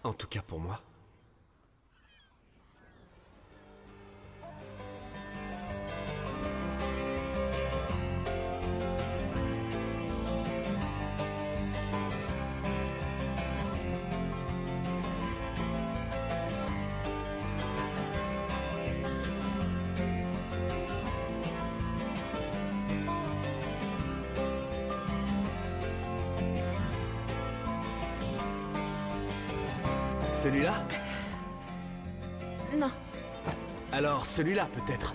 En tout cas pour moi. Celui-là? Non, Alors celui-là peut-être.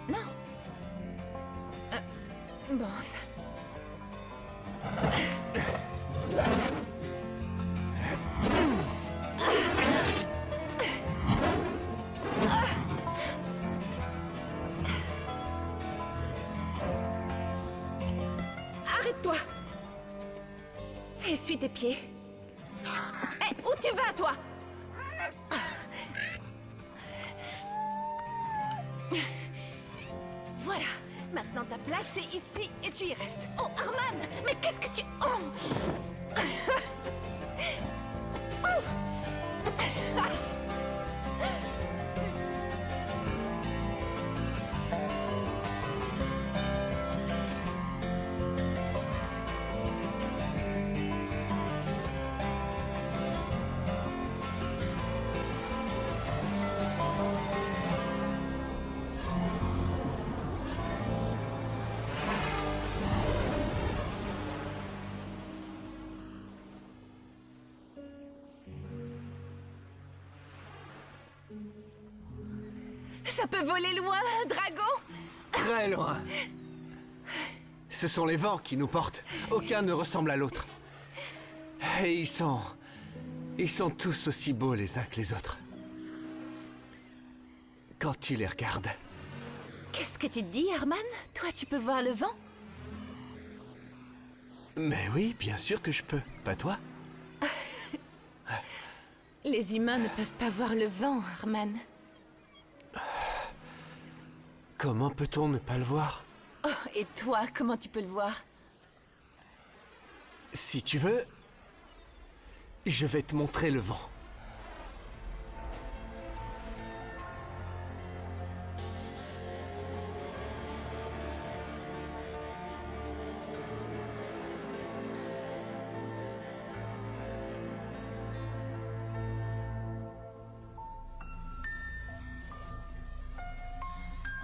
non. Bon, enfin. Arrête-toi! Essuie tes pieds. Hé, où tu vas, toi? Voilà. Maintenant, ta place est ici et tu y restes. Oh, Arman! Mais qu'est-ce que tu... Oh! Ça peut voler loin, un dragon? Très loin. Ce sont les vents qui nous portent. Aucun ne ressemble à l'autre. Et ils sont tous aussi beaux les uns que les autres. Quand tu les regardes. Qu'est-ce que tu dis, Arman? Toi, tu peux voir le vent? Mais oui, bien sûr que je peux. Pas toi? Les humains ne peuvent pas voir le vent, Arman. Comment peut-on ne pas le voir? Oh, et toi, comment tu peux le voir? Si tu veux, je vais te montrer le vent.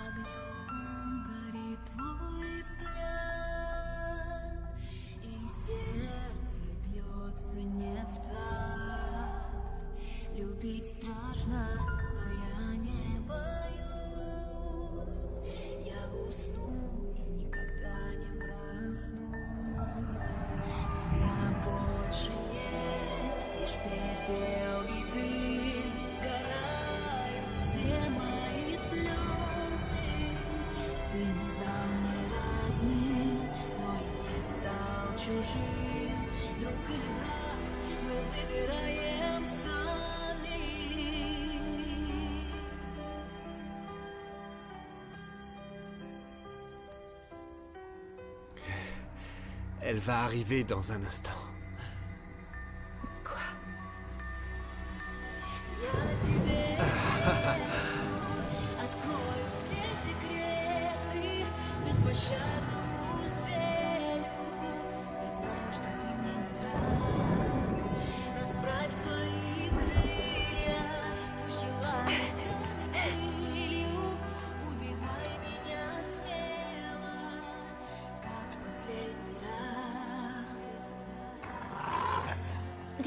Огнем горит твой взгляд, и сердце бьется не в такт. Любить страшно, но я не боюсь. Я усну и никогда не проснусь. Меня больше нет, лишь пепел и дым. Сгорают все мои слезы. Ты не стал мне родным, но и не стал чужим. Друг или враг, мы выбираем сами. Elle va arriver dans un instant. Quoi? Я тебе открою все секреты беспощадному зверю. Я знаю, что ты мне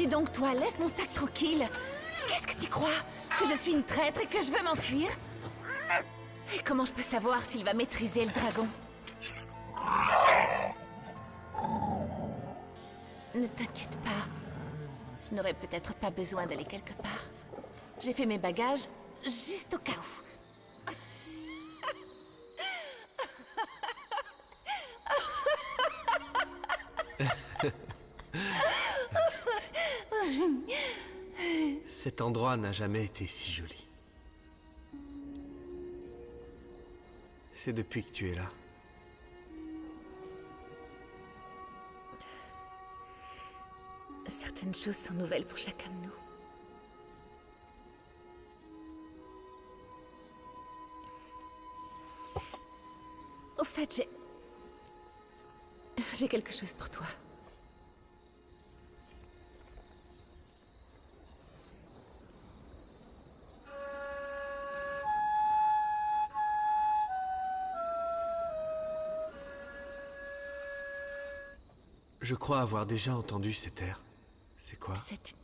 Dis donc, toi, laisse mon sac tranquille. Qu'est-ce que tu crois? Que je suis une traître et que je veux m'enfuir? Et comment je peux savoir s'il va maîtriser le dragon? Ne t'inquiète pas. Je n'aurais peut-être pas besoin d'aller quelque part. J'ai fait mes bagages juste au cas où. Cet endroit n'a jamais été si joli. C'est depuis que tu es là. Certaines choses sont nouvelles pour chacun de nous. Au fait, j'ai quelque chose pour toi. Je crois avoir déjà entendu cet air. C'est quoi? C'est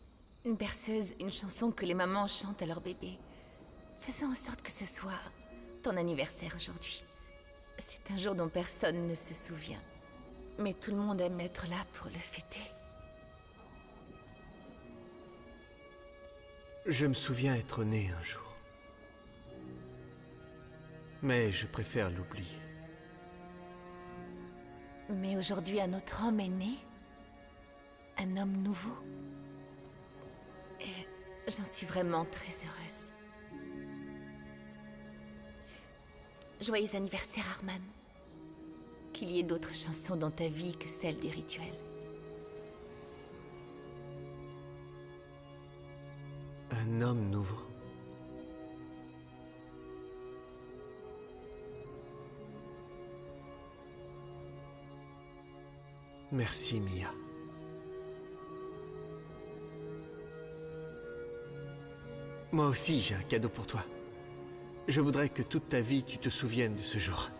une berceuse, une chanson que les mamans chantent à leur bébé. Faisons en sorte que ce soit ton anniversaire aujourd'hui. C'est un jour dont personne ne se souvient. Mais tout le monde aime être là pour le fêter. Je me souviens être né un jour. Mais je préfère l'oublier. Mais aujourd'hui, un autre homme est né. Un homme nouveau. Et j'en suis vraiment très heureuse. Joyeux anniversaire, Arman. Qu'il y ait d'autres chansons dans ta vie que celles du rituel. Un homme nouveau. Merci, Mia. Moi aussi, j'ai un cadeau pour toi. Je voudrais que toute ta vie, tu te souviennes de ce jour.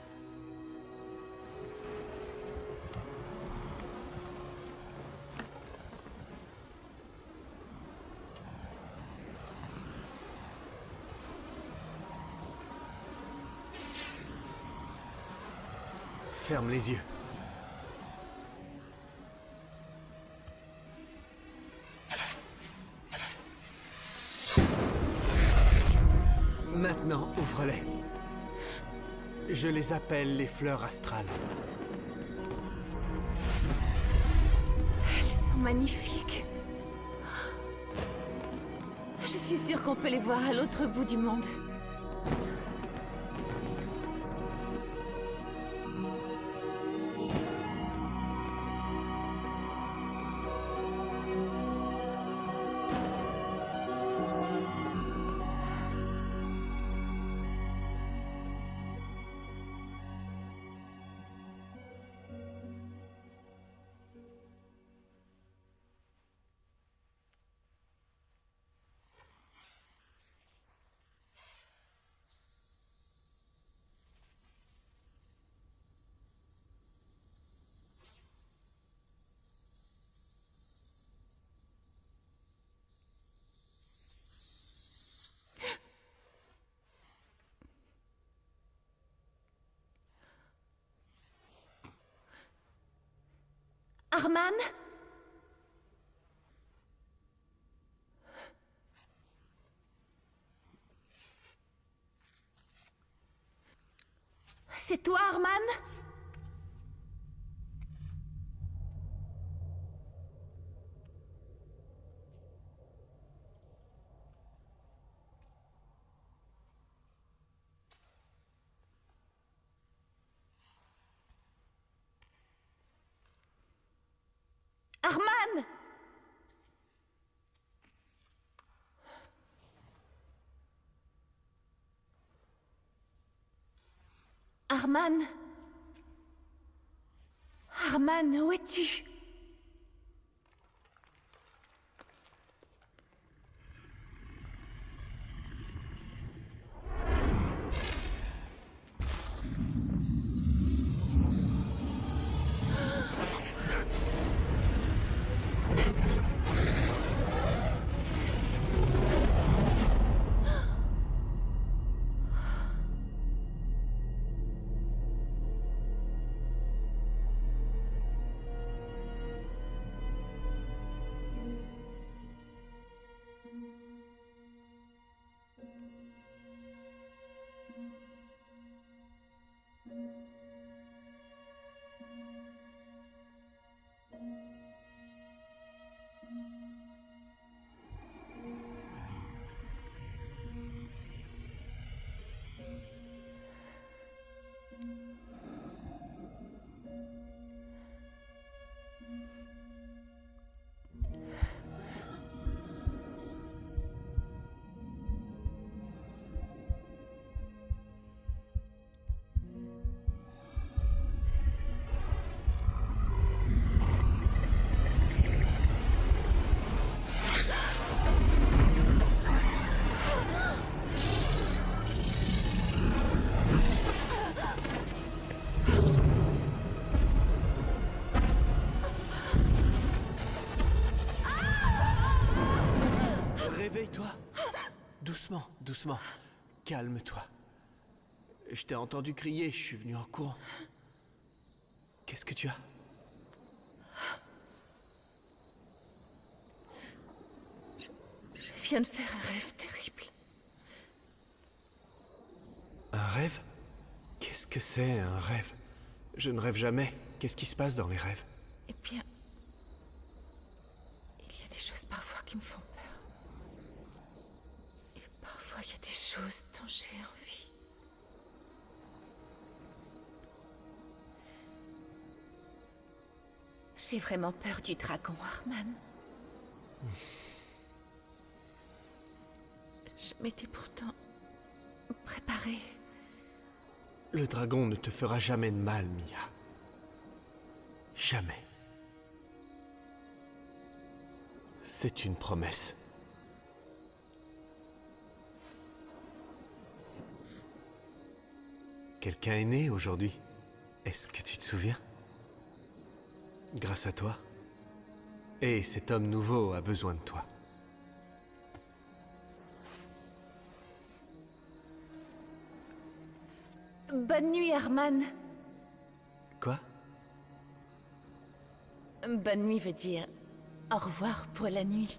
Ferme les yeux. Maintenant, ouvre-les. Je les appelle les fleurs astrales. Elles sont magnifiques. Je suis sûre qu'on peut les voir à l'autre bout du monde. Arman? C'est toi, Arman? Arman! Arman? Arman, où es-tu? doucement, doucement. Calme-toi. Je t'ai entendu crier, je suis venu en courant. Qu'est-ce que tu as? Je viens de faire un rêve terrible. Un rêve? Qu'est-ce que c'est, un rêve? Je ne rêve jamais. Qu'est-ce qui se passe dans les rêves? Eh bien, il y a des choses parfois qui me font peur. Et parfois, il y a des choses dont j'ai envie. J'ai vraiment peur du dragon, Arman. Je m'étais pourtant préparée. Le dragon ne te fera jamais de mal, Mia. Jamais. C'est une promesse. Quelqu'un est né aujourd'hui. Est-ce que tu te souviens? Grâce à toi. Et cet homme nouveau a besoin de toi. Bonne nuit, Arman. Quoi? Bonne nuit veut dire au revoir pour la nuit.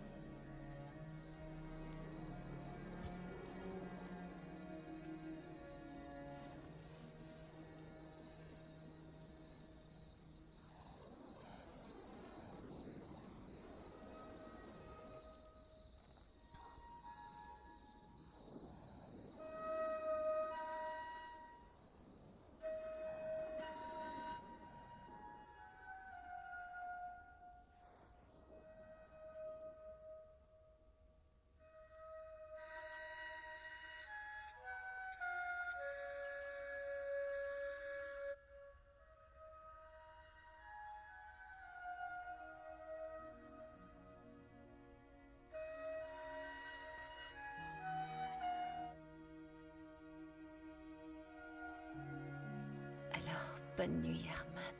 Alors, bonne nuit, Arman.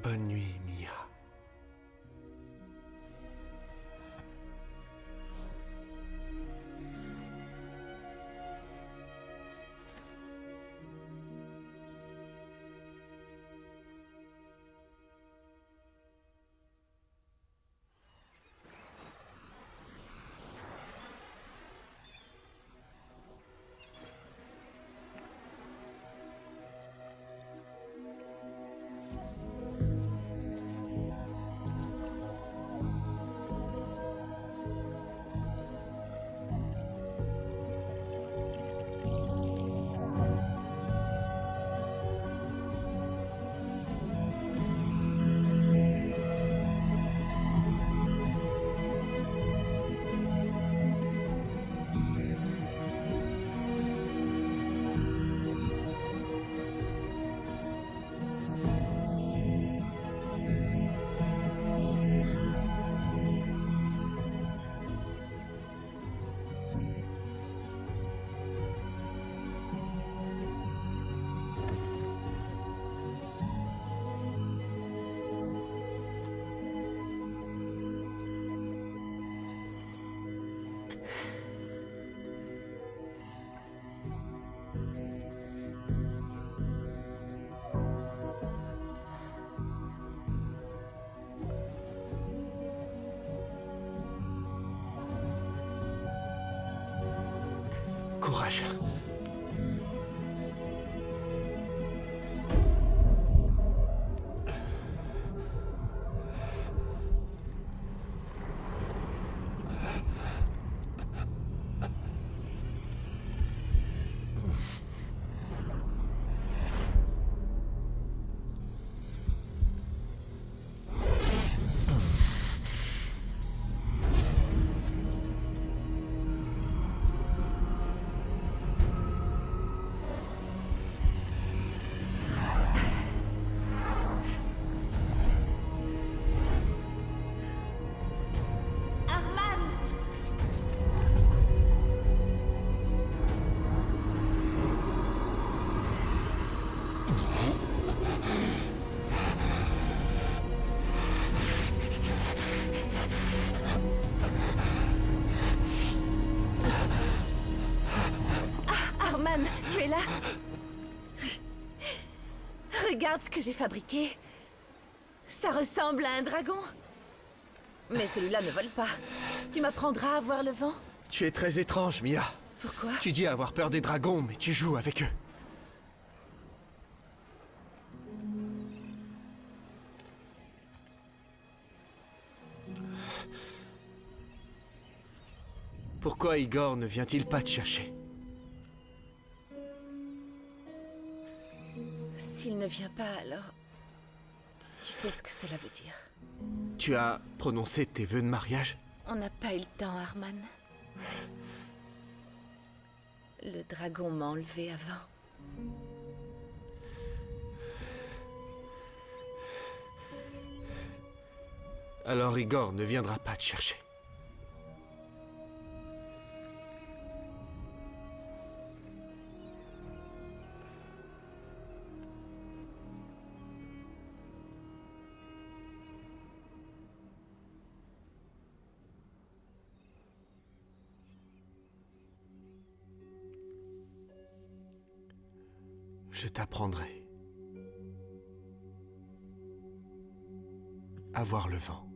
Bonne nuit, Mia. Courage. es là? Regarde ce que j'ai fabriqué. Ça ressemble à un dragon. Mais celui-là ne vole pas. Tu m'apprendras à voir le vent? Tu es très étrange, Mia. Pourquoi? Tu dis avoir peur des dragons, mais tu joues avec eux. Pourquoi Igor ne vient-il pas te chercher? S'il ne vient pas, alors... Tu sais ce que cela veut dire. Tu as prononcé tes vœux de mariage? On n'a pas eu le temps, Arman. Le dragon m'a enlevé avant. Alors Igor ne viendra pas te chercher. Je t'apprendrai à voir le vent.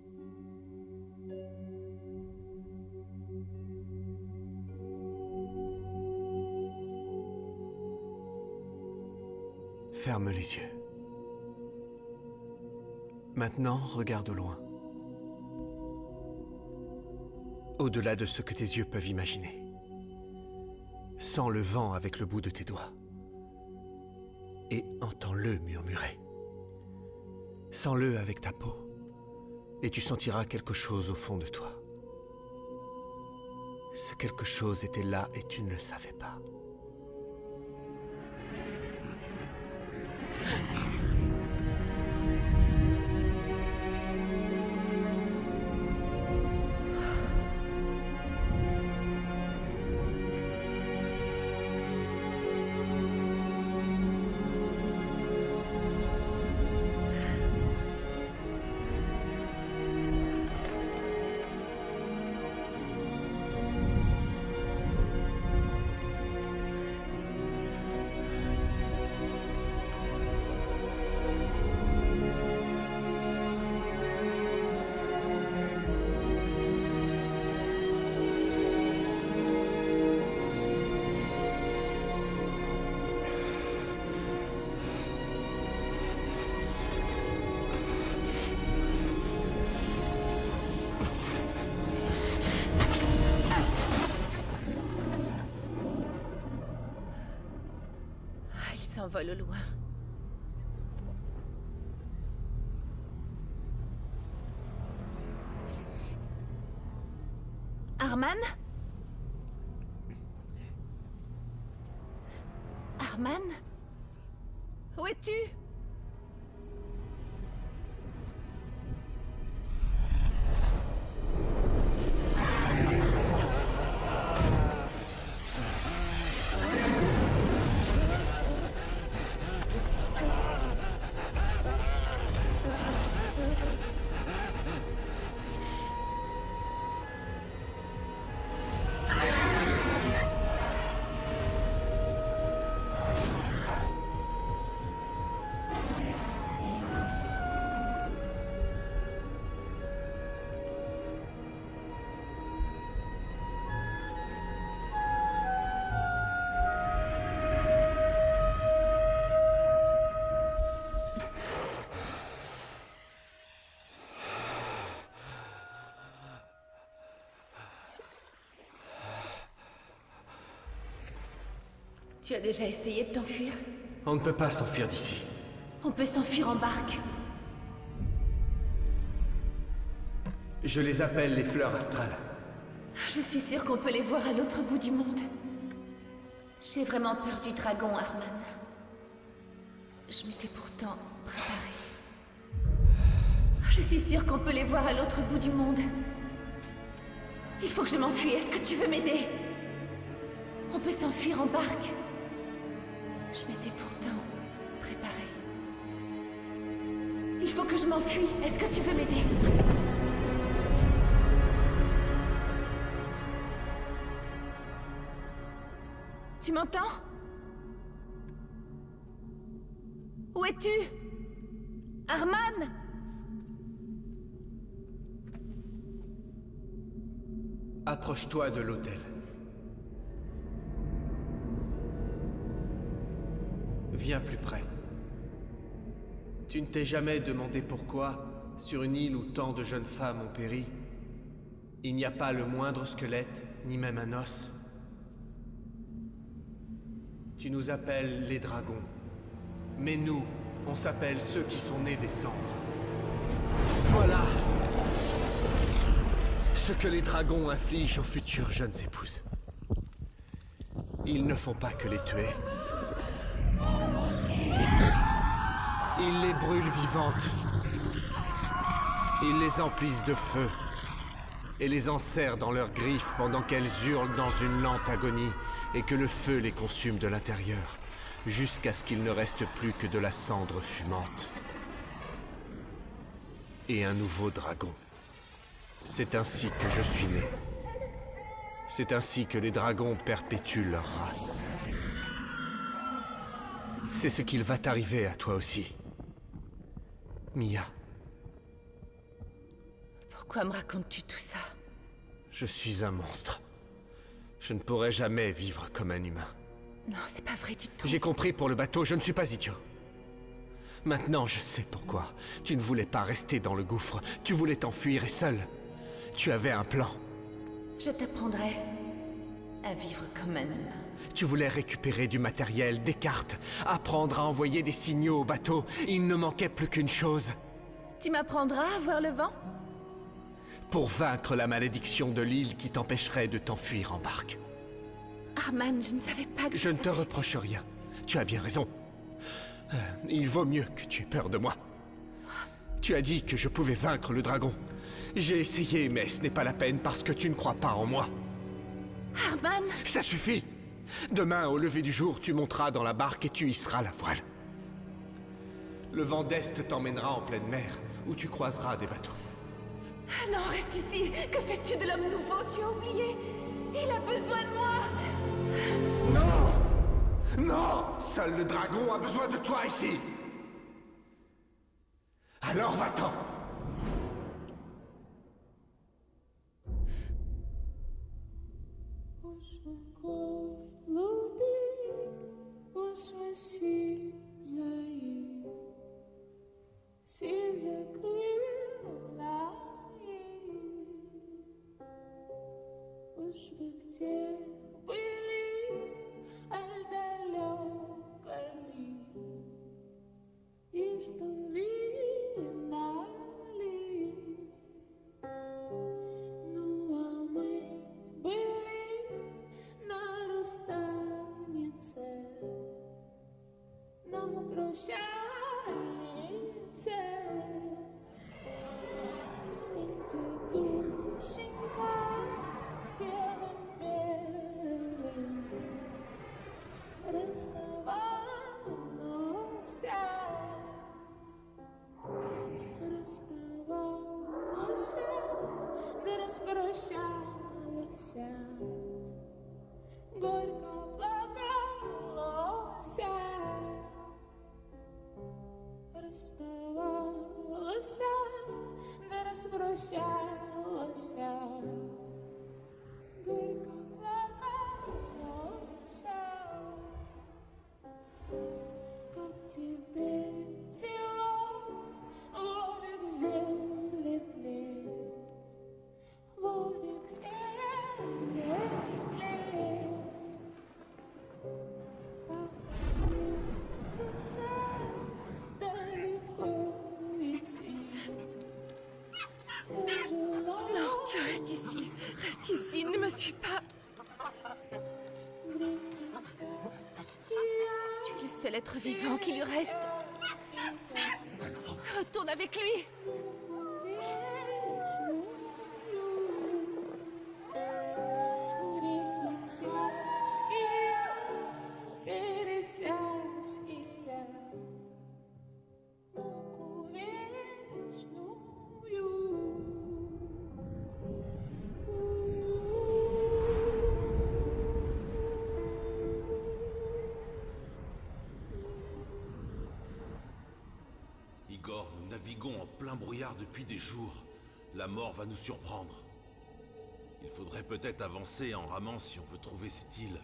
Ferme les yeux. Maintenant, regarde au loin. Au-delà de ce que tes yeux peuvent imaginer. Sens le vent avec le bout de tes doigts. Et entends-le murmurer. Sens-le avec ta peau, et tu sentiras quelque chose au fond de toi. Ce quelque chose était là et tu ne le savais pas. S'envole au loin. Arman? Arman? Où es-tu? Tu as déjà essayé de t'enfuir? On ne peut pas s'enfuir d'ici. On peut s'enfuir en barque. Je les appelle les fleurs astrales. Je suis sûre qu'on peut les voir à l'autre bout du monde. J'ai vraiment peur du dragon, Arman. Je m'étais pourtant préparée. Je suis sûre qu'on peut les voir à l'autre bout du monde. Il faut que je m'enfuie. Est-ce que tu veux m'aider? On peut s'enfuir en barque. Je m'étais pourtant préparée. Il faut que je m'enfuie. Est-ce que tu veux m'aider? Tu m'entends? Où es-tu? Arman? Approche-toi de l'hôtel. Viens plus près. Tu ne t'es jamais demandé pourquoi, sur une île où tant de jeunes femmes ont péri, il n'y a pas le moindre squelette, ni même un os. Tu nous appelles les dragons. Mais nous, on s'appelle ceux qui sont nés des cendres. Voilà ce que les dragons infligent aux futures jeunes épouses. Ils ne font pas que les tuer. Ils les brûlent vivantes. Ils les emplissent de feu et les enserrent dans leurs griffes pendant qu'elles hurlent dans une lente agonie et que le feu les consume de l'intérieur, jusqu'à ce qu'il ne reste plus que de la cendre fumante. Et un nouveau dragon. C'est ainsi que je suis né. C'est ainsi que les dragons perpétuent leur race. C'est ce qu'il va t'arriver à toi aussi. Mia. Pourquoi me racontes-tu tout ça? Je suis un monstre. Je ne pourrai jamais vivre comme un humain. Non, c'est pas vrai, tu te trompes. J'ai compris pour le bateau, je ne suis pas idiot. Maintenant, je sais pourquoi. Tu ne voulais pas rester dans le gouffre. Tu voulais t'enfuir et seul. Tu avais un plan. Je t'apprendrai à vivre comme un humain. Tu voulais récupérer du matériel, des cartes, apprendre à envoyer des signaux au bateau. Il ne manquait plus qu'une chose. Tu m'apprendras à voir le vent? Pour vaincre la malédiction de l'île qui t'empêcherait de t'enfuir en barque. Arman, je ne savais pas que Je ne te reproche rien. Tu as bien raison. Il vaut mieux que tu aies peur de moi. Tu as dit que je pouvais vaincre le dragon. J'ai essayé, mais ce n'est pas la peine parce que tu ne crois pas en moi. Arman! Ça suffit! Demain, au lever du jour, tu monteras dans la barque et tu hisseras la voile. Le vent d'Est t'emmènera en pleine mer, où tu croiseras des bateaux. Ah non, reste ici! Que fais-tu de l'homme nouveau? Tu as oublié? Il a besoin de moi! Non! Non! Seul le dragon a besoin de toi ici! Alors va-t'en! Reste ici, ne me suis pas. Tu es le seul être vivant qui lui reste. Retourne avec lui. plein brouillard depuis des jours. La mort va nous surprendre. Il faudrait peut-être avancer en ramant si on veut trouver cette île.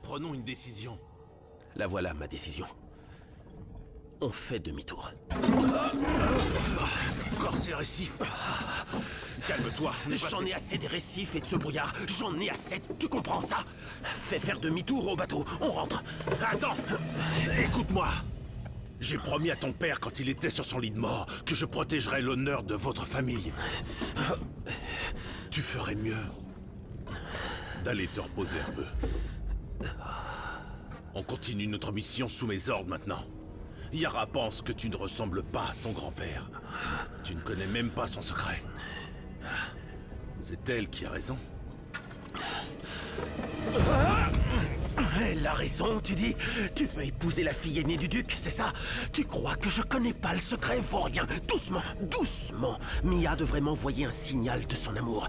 Prenons une décision. La voilà, ma décision. On fait demi-tour. Encore ces récifs. Calme-toi, J'en ai assez des récifs et de ce brouillard. J'en ai assez, tu comprends ça? Fais faire demi-tour au bateau, on rentre. Attends! Écoute-moi! J'ai promis à ton père quand il était sur son lit de mort que je protégerais l'honneur de votre famille. Tu ferais mieux d'aller te reposer un peu. On continue notre mission sous mes ordres maintenant. Yara pense que tu ne ressembles pas à ton grand-père. Tu ne connais même pas son secret. C'est elle qui a raison. Elle a raison, tu dis? Tu veux épouser la fille aînée du duc, c'est ça? Tu crois que je connais pas le secret, vaurien? Doucement, doucement. Mia devrait m'envoyer un signal de son amour.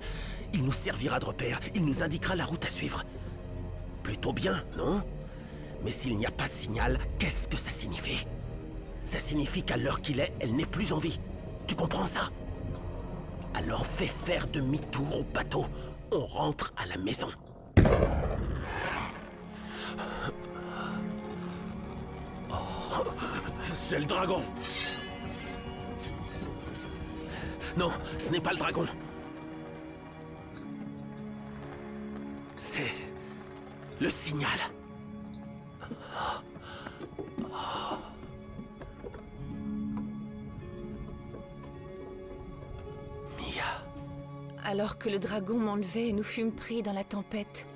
Il nous servira de repère, il nous indiquera la route à suivre. Plutôt bien, non? Mais s'il n'y a pas de signal, qu'est-ce que ça signifie? Ça signifie qu'à l'heure qu'il est, elle n'est plus en vie. Tu comprends ça? Alors fais faire demi-tour au bateau. On rentre à la maison. C'est le dragon! Non, ce n'est pas le dragon. C'est le signal. Mia. Alors que le dragon m'enlevait et nous fûmes pris dans la tempête,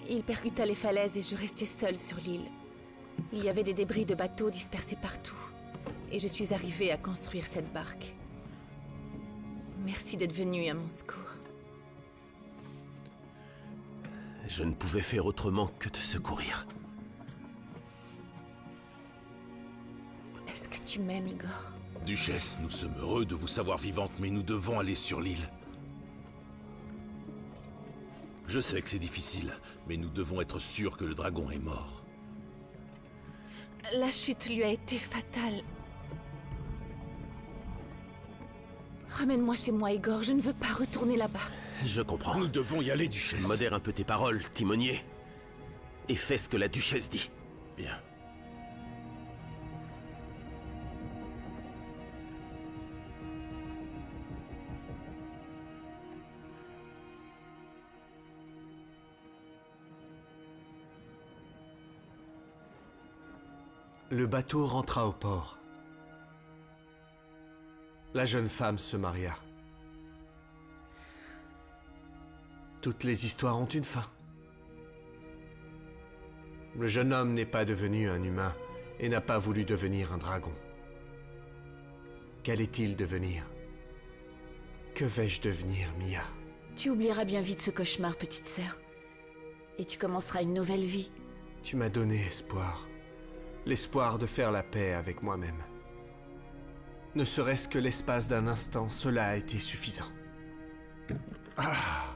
il percuta les falaises et je restais seule sur l'île. Il y avait des débris de bateaux dispersés partout, et je suis arrivée à construire cette barque. Merci d'être venu à mon secours. Je ne pouvais faire autrement que te secourir. Est-ce que tu m'aimes, Igor? Duchesse, nous sommes heureux de vous savoir vivante, mais nous devons aller sur l'île. Je sais que c'est difficile, mais nous devons être sûrs que le dragon est mort. La chute lui a été fatale. Ramène-moi chez moi, Igor. Je ne veux pas retourner là-bas. Je comprends. Nous devons y aller, Duchesse. Modère un peu tes paroles, timonier. Et fais ce que la duchesse dit. Bien. Le bateau rentra au port. La jeune femme se maria. Toutes les histoires ont une fin. Le jeune homme n'est pas devenu un humain et n'a pas voulu devenir un dragon. Qu'allait-il devenir? Que vais-je devenir, Mia? Tu oublieras bien vite ce cauchemar, petite sœur. Et tu commenceras une nouvelle vie. Tu m'as donné espoir. L'espoir de faire la paix avec moi-même. Ne serait-ce que l'espace d'un instant, cela a été suffisant. Ah,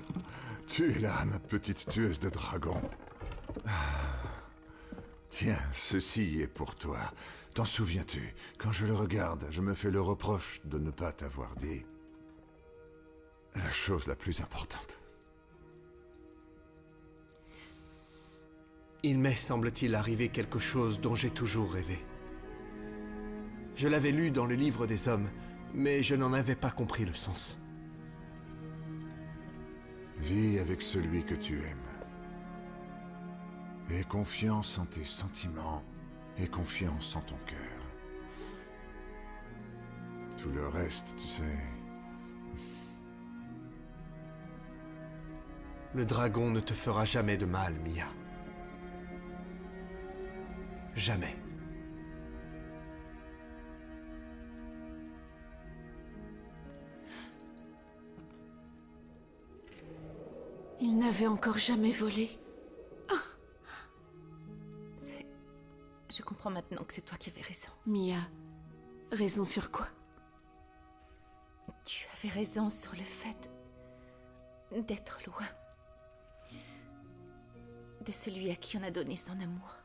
tu es là, ma petite tueuse de dragons. Tiens, ceci est pour toi. T'en souviens-tu? Quand je le regarde, je me fais le reproche de ne pas t'avoir dit la chose la plus importante. Il m'est, semble-t-il, arrivé quelque chose dont j'ai toujours rêvé. Je l'avais lu dans le livre des hommes, mais je n'en avais pas compris le sens. Vis avec celui que tu aimes. Aie confiance en tes sentiments et confiance en ton cœur. Tout le reste, tu sais... Le dragon ne te fera jamais de mal, Mia. Jamais. Il n'avait encore jamais volé. Je comprends maintenant que c'est toi qui avais raison. Mia, raison sur quoi? Tu avais raison sur le fait d'être loin de celui à qui on a donné son amour.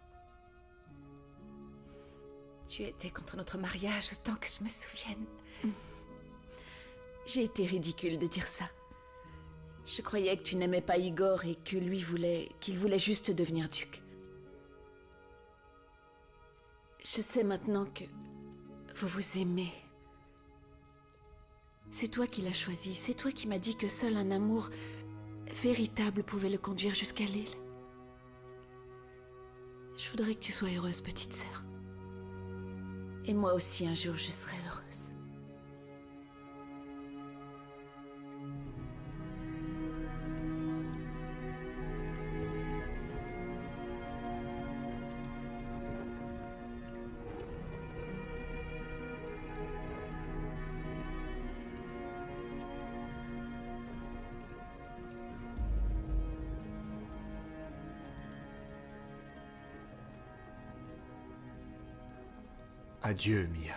Tu étais contre notre mariage autant que je me souvienne. J'ai été ridicule de dire ça. Je croyais que tu n'aimais pas Igor et que qu'il voulait juste devenir duc. Je sais maintenant que vous vous aimez. C'est toi qui l'as choisi, c'est toi qui m'as dit que seul un amour véritable pouvait le conduire jusqu'à l'île. Je voudrais que tu sois heureuse, petite sœur. Et moi aussi, un jour, je serai heureuse. Adieu, Mia.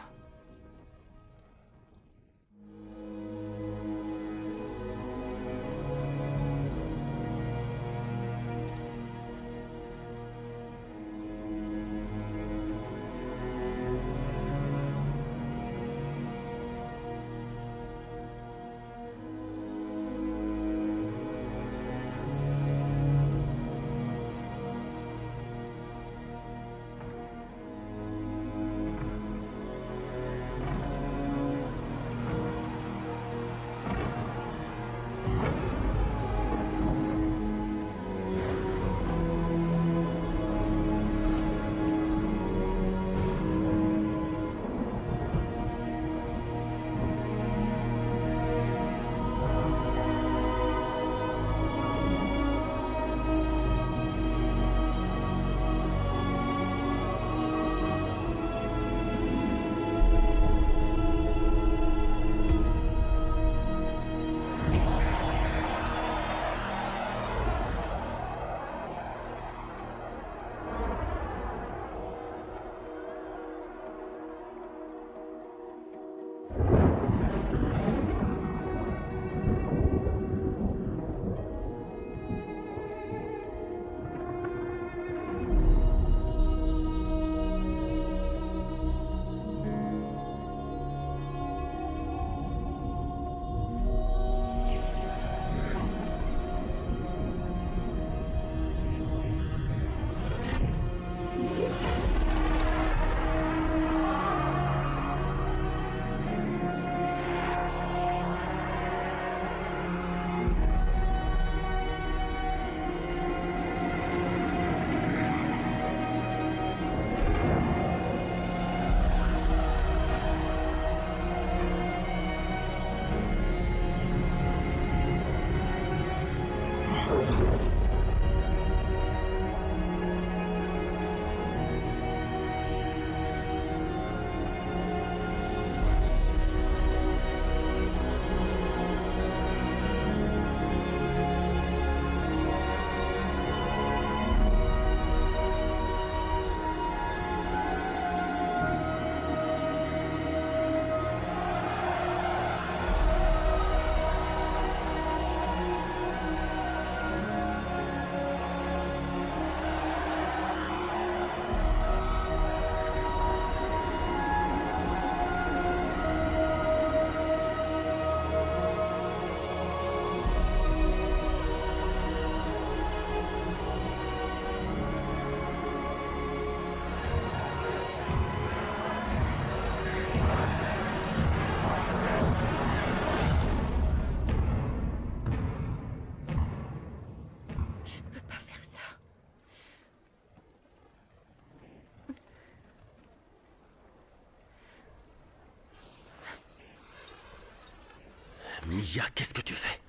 Mia, qu'est-ce que tu fais?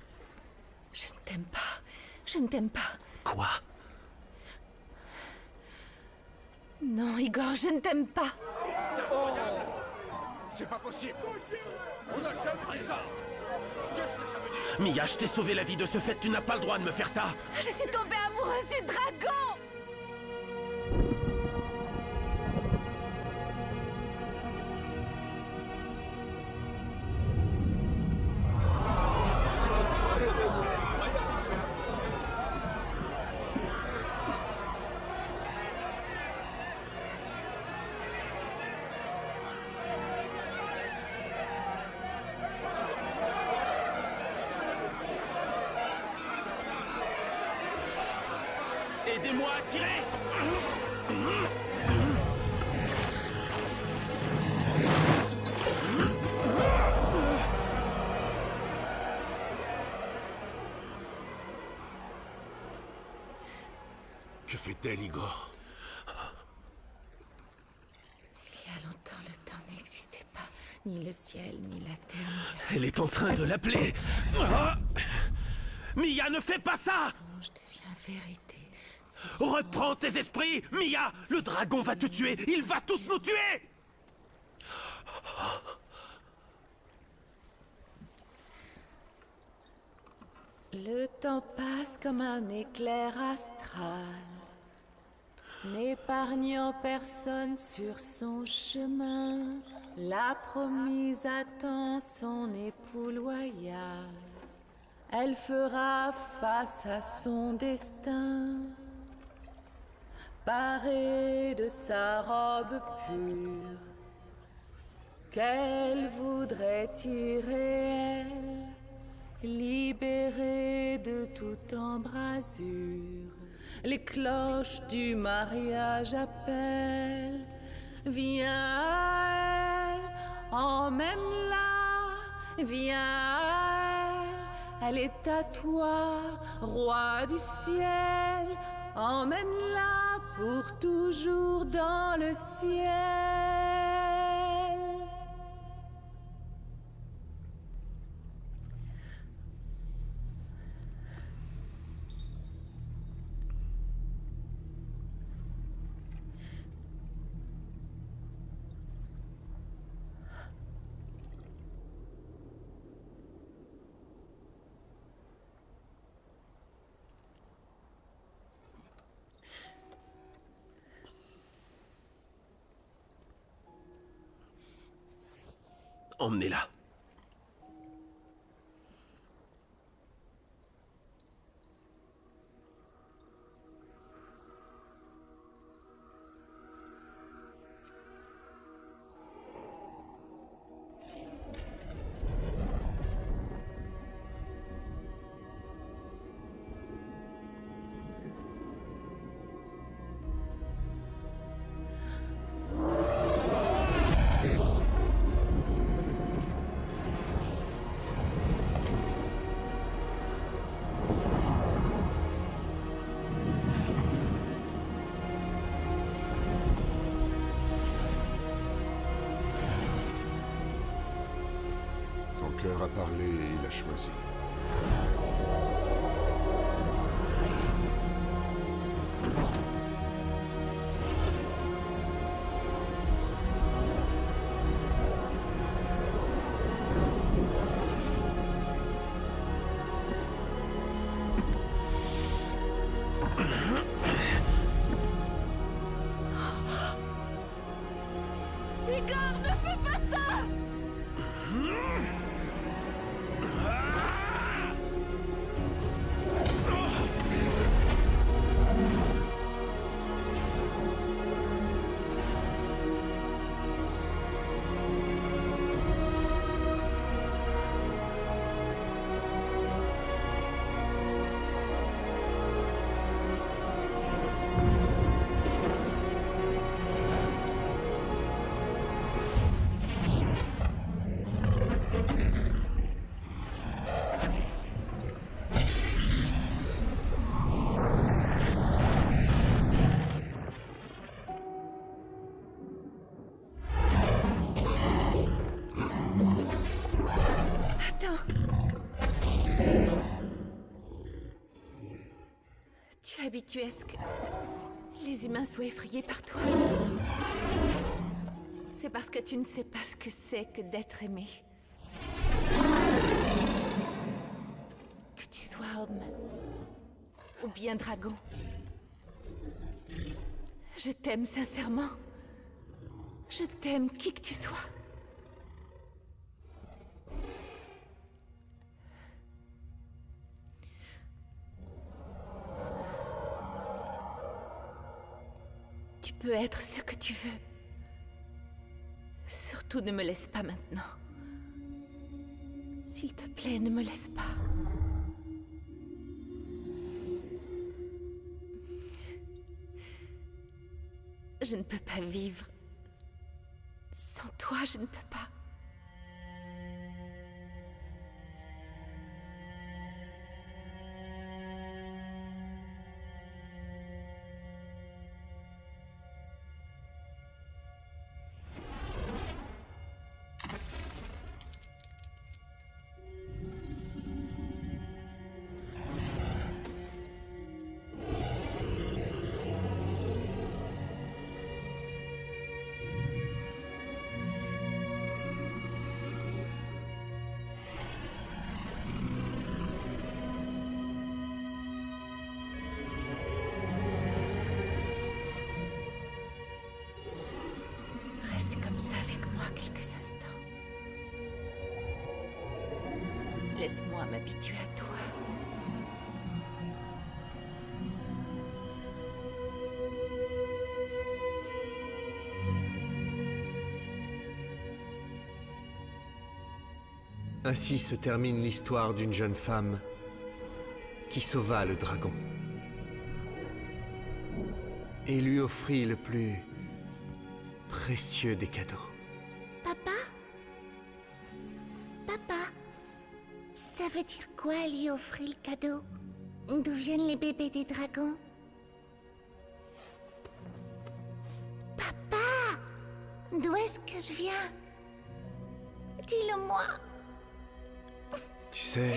Je ne t'aime pas. Je ne t'aime pas. Quoi? Non, Igor, je ne t'aime pas. C'est incroyable. C'est pas possible. On n'a jamais fait ça. Qu'est-ce que ça veut dire? Mia, je t'ai sauvé la vie, de ce fait, tu n'as pas le droit de me faire ça. Je suis tombée amoureuse du dragon. Aidez-moi à tirer! Que fait-elle, Igor? Il y a longtemps, le temps n'existait pas. Ni le ciel, ni la terre, ni Elle est en train de l'appeler. Ah! Mia, ne fais pas ça! la songe devient vérité. Reprends tes esprits! Mia! Le dragon va te tuer! Il va tous nous tuer! Le temps passe comme un éclair astral, n'épargnant personne sur son chemin. La promise attend son époux loyal. Elle fera face à son destin, parée de sa robe pure, qu'elle voudrait tirer, elle, libérée de toute embrasure. Les cloches du mariage appellent. Viens à elle, emmène-la, viens à elle, elle est à toi, roi du ciel. Emmène-la pour toujours dans le ciel. Emmenez-la. Ton cœur a parlé et il a choisi. Igor, ne fais pas ça! Tu es habitué à ce que les humains soient effrayés par toi. C'est parce que tu ne sais pas ce que c'est que d'être aimé. Que tu sois homme ou bien dragon. Je t'aime sincèrement. Je t'aime qui que tu sois. Tu peux être ce que tu veux. Surtout ne me laisse pas maintenant. S'il te plaît, ne me laisse pas. Je ne peux pas vivre. Sans toi, je ne peux pas. Reste comme ça avec moi quelques instants. Laisse-moi m'habituer à toi. Ainsi se termine l'histoire d'une jeune femme qui sauva le dragon et lui offrit le plus précieux des cadeaux. Papa? Papa? Ça veut dire quoi, lui offrir le cadeau? D'où viennent les bébés des dragons? Papa! D'où est-ce que je viens? Dis-le-moi! Tu sais,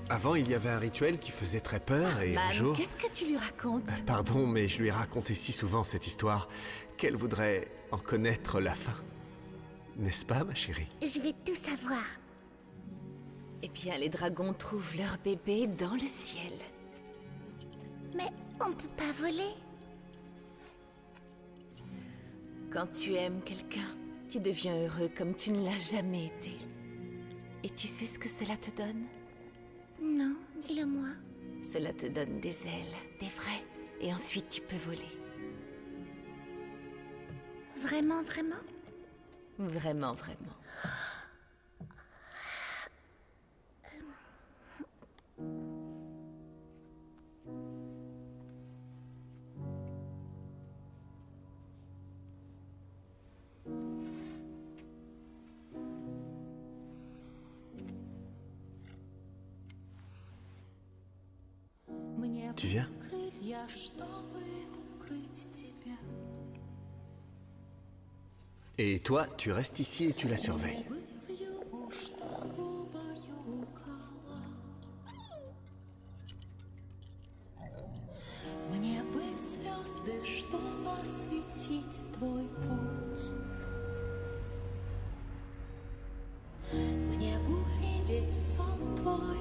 avant il y avait un rituel qui faisait très peur et un Man, jour... qu'est-ce que tu lui racontes? Pardon, mais je lui ai raconté si souvent cette histoire qu'elle voudrait en connaître la fin. N'est-ce pas, ma chérie? Je vais tout savoir. Eh bien, les dragons trouvent leur bébé dans le ciel. Mais on peut pas voler. Quand tu aimes quelqu'un, tu deviens heureux comme tu ne l'as jamais été. Et tu sais ce que cela te donne? Non, dis-le-moi. Cela te donne des ailes, des vrais, et ensuite tu peux voler. Vraiment, vraiment? Vraiment, vraiment. Tu viens? Et toi, tu restes ici et tu la surveilles. Мне бы звезды, чтобы осветить твой путь. Мне бы увидеть сон твой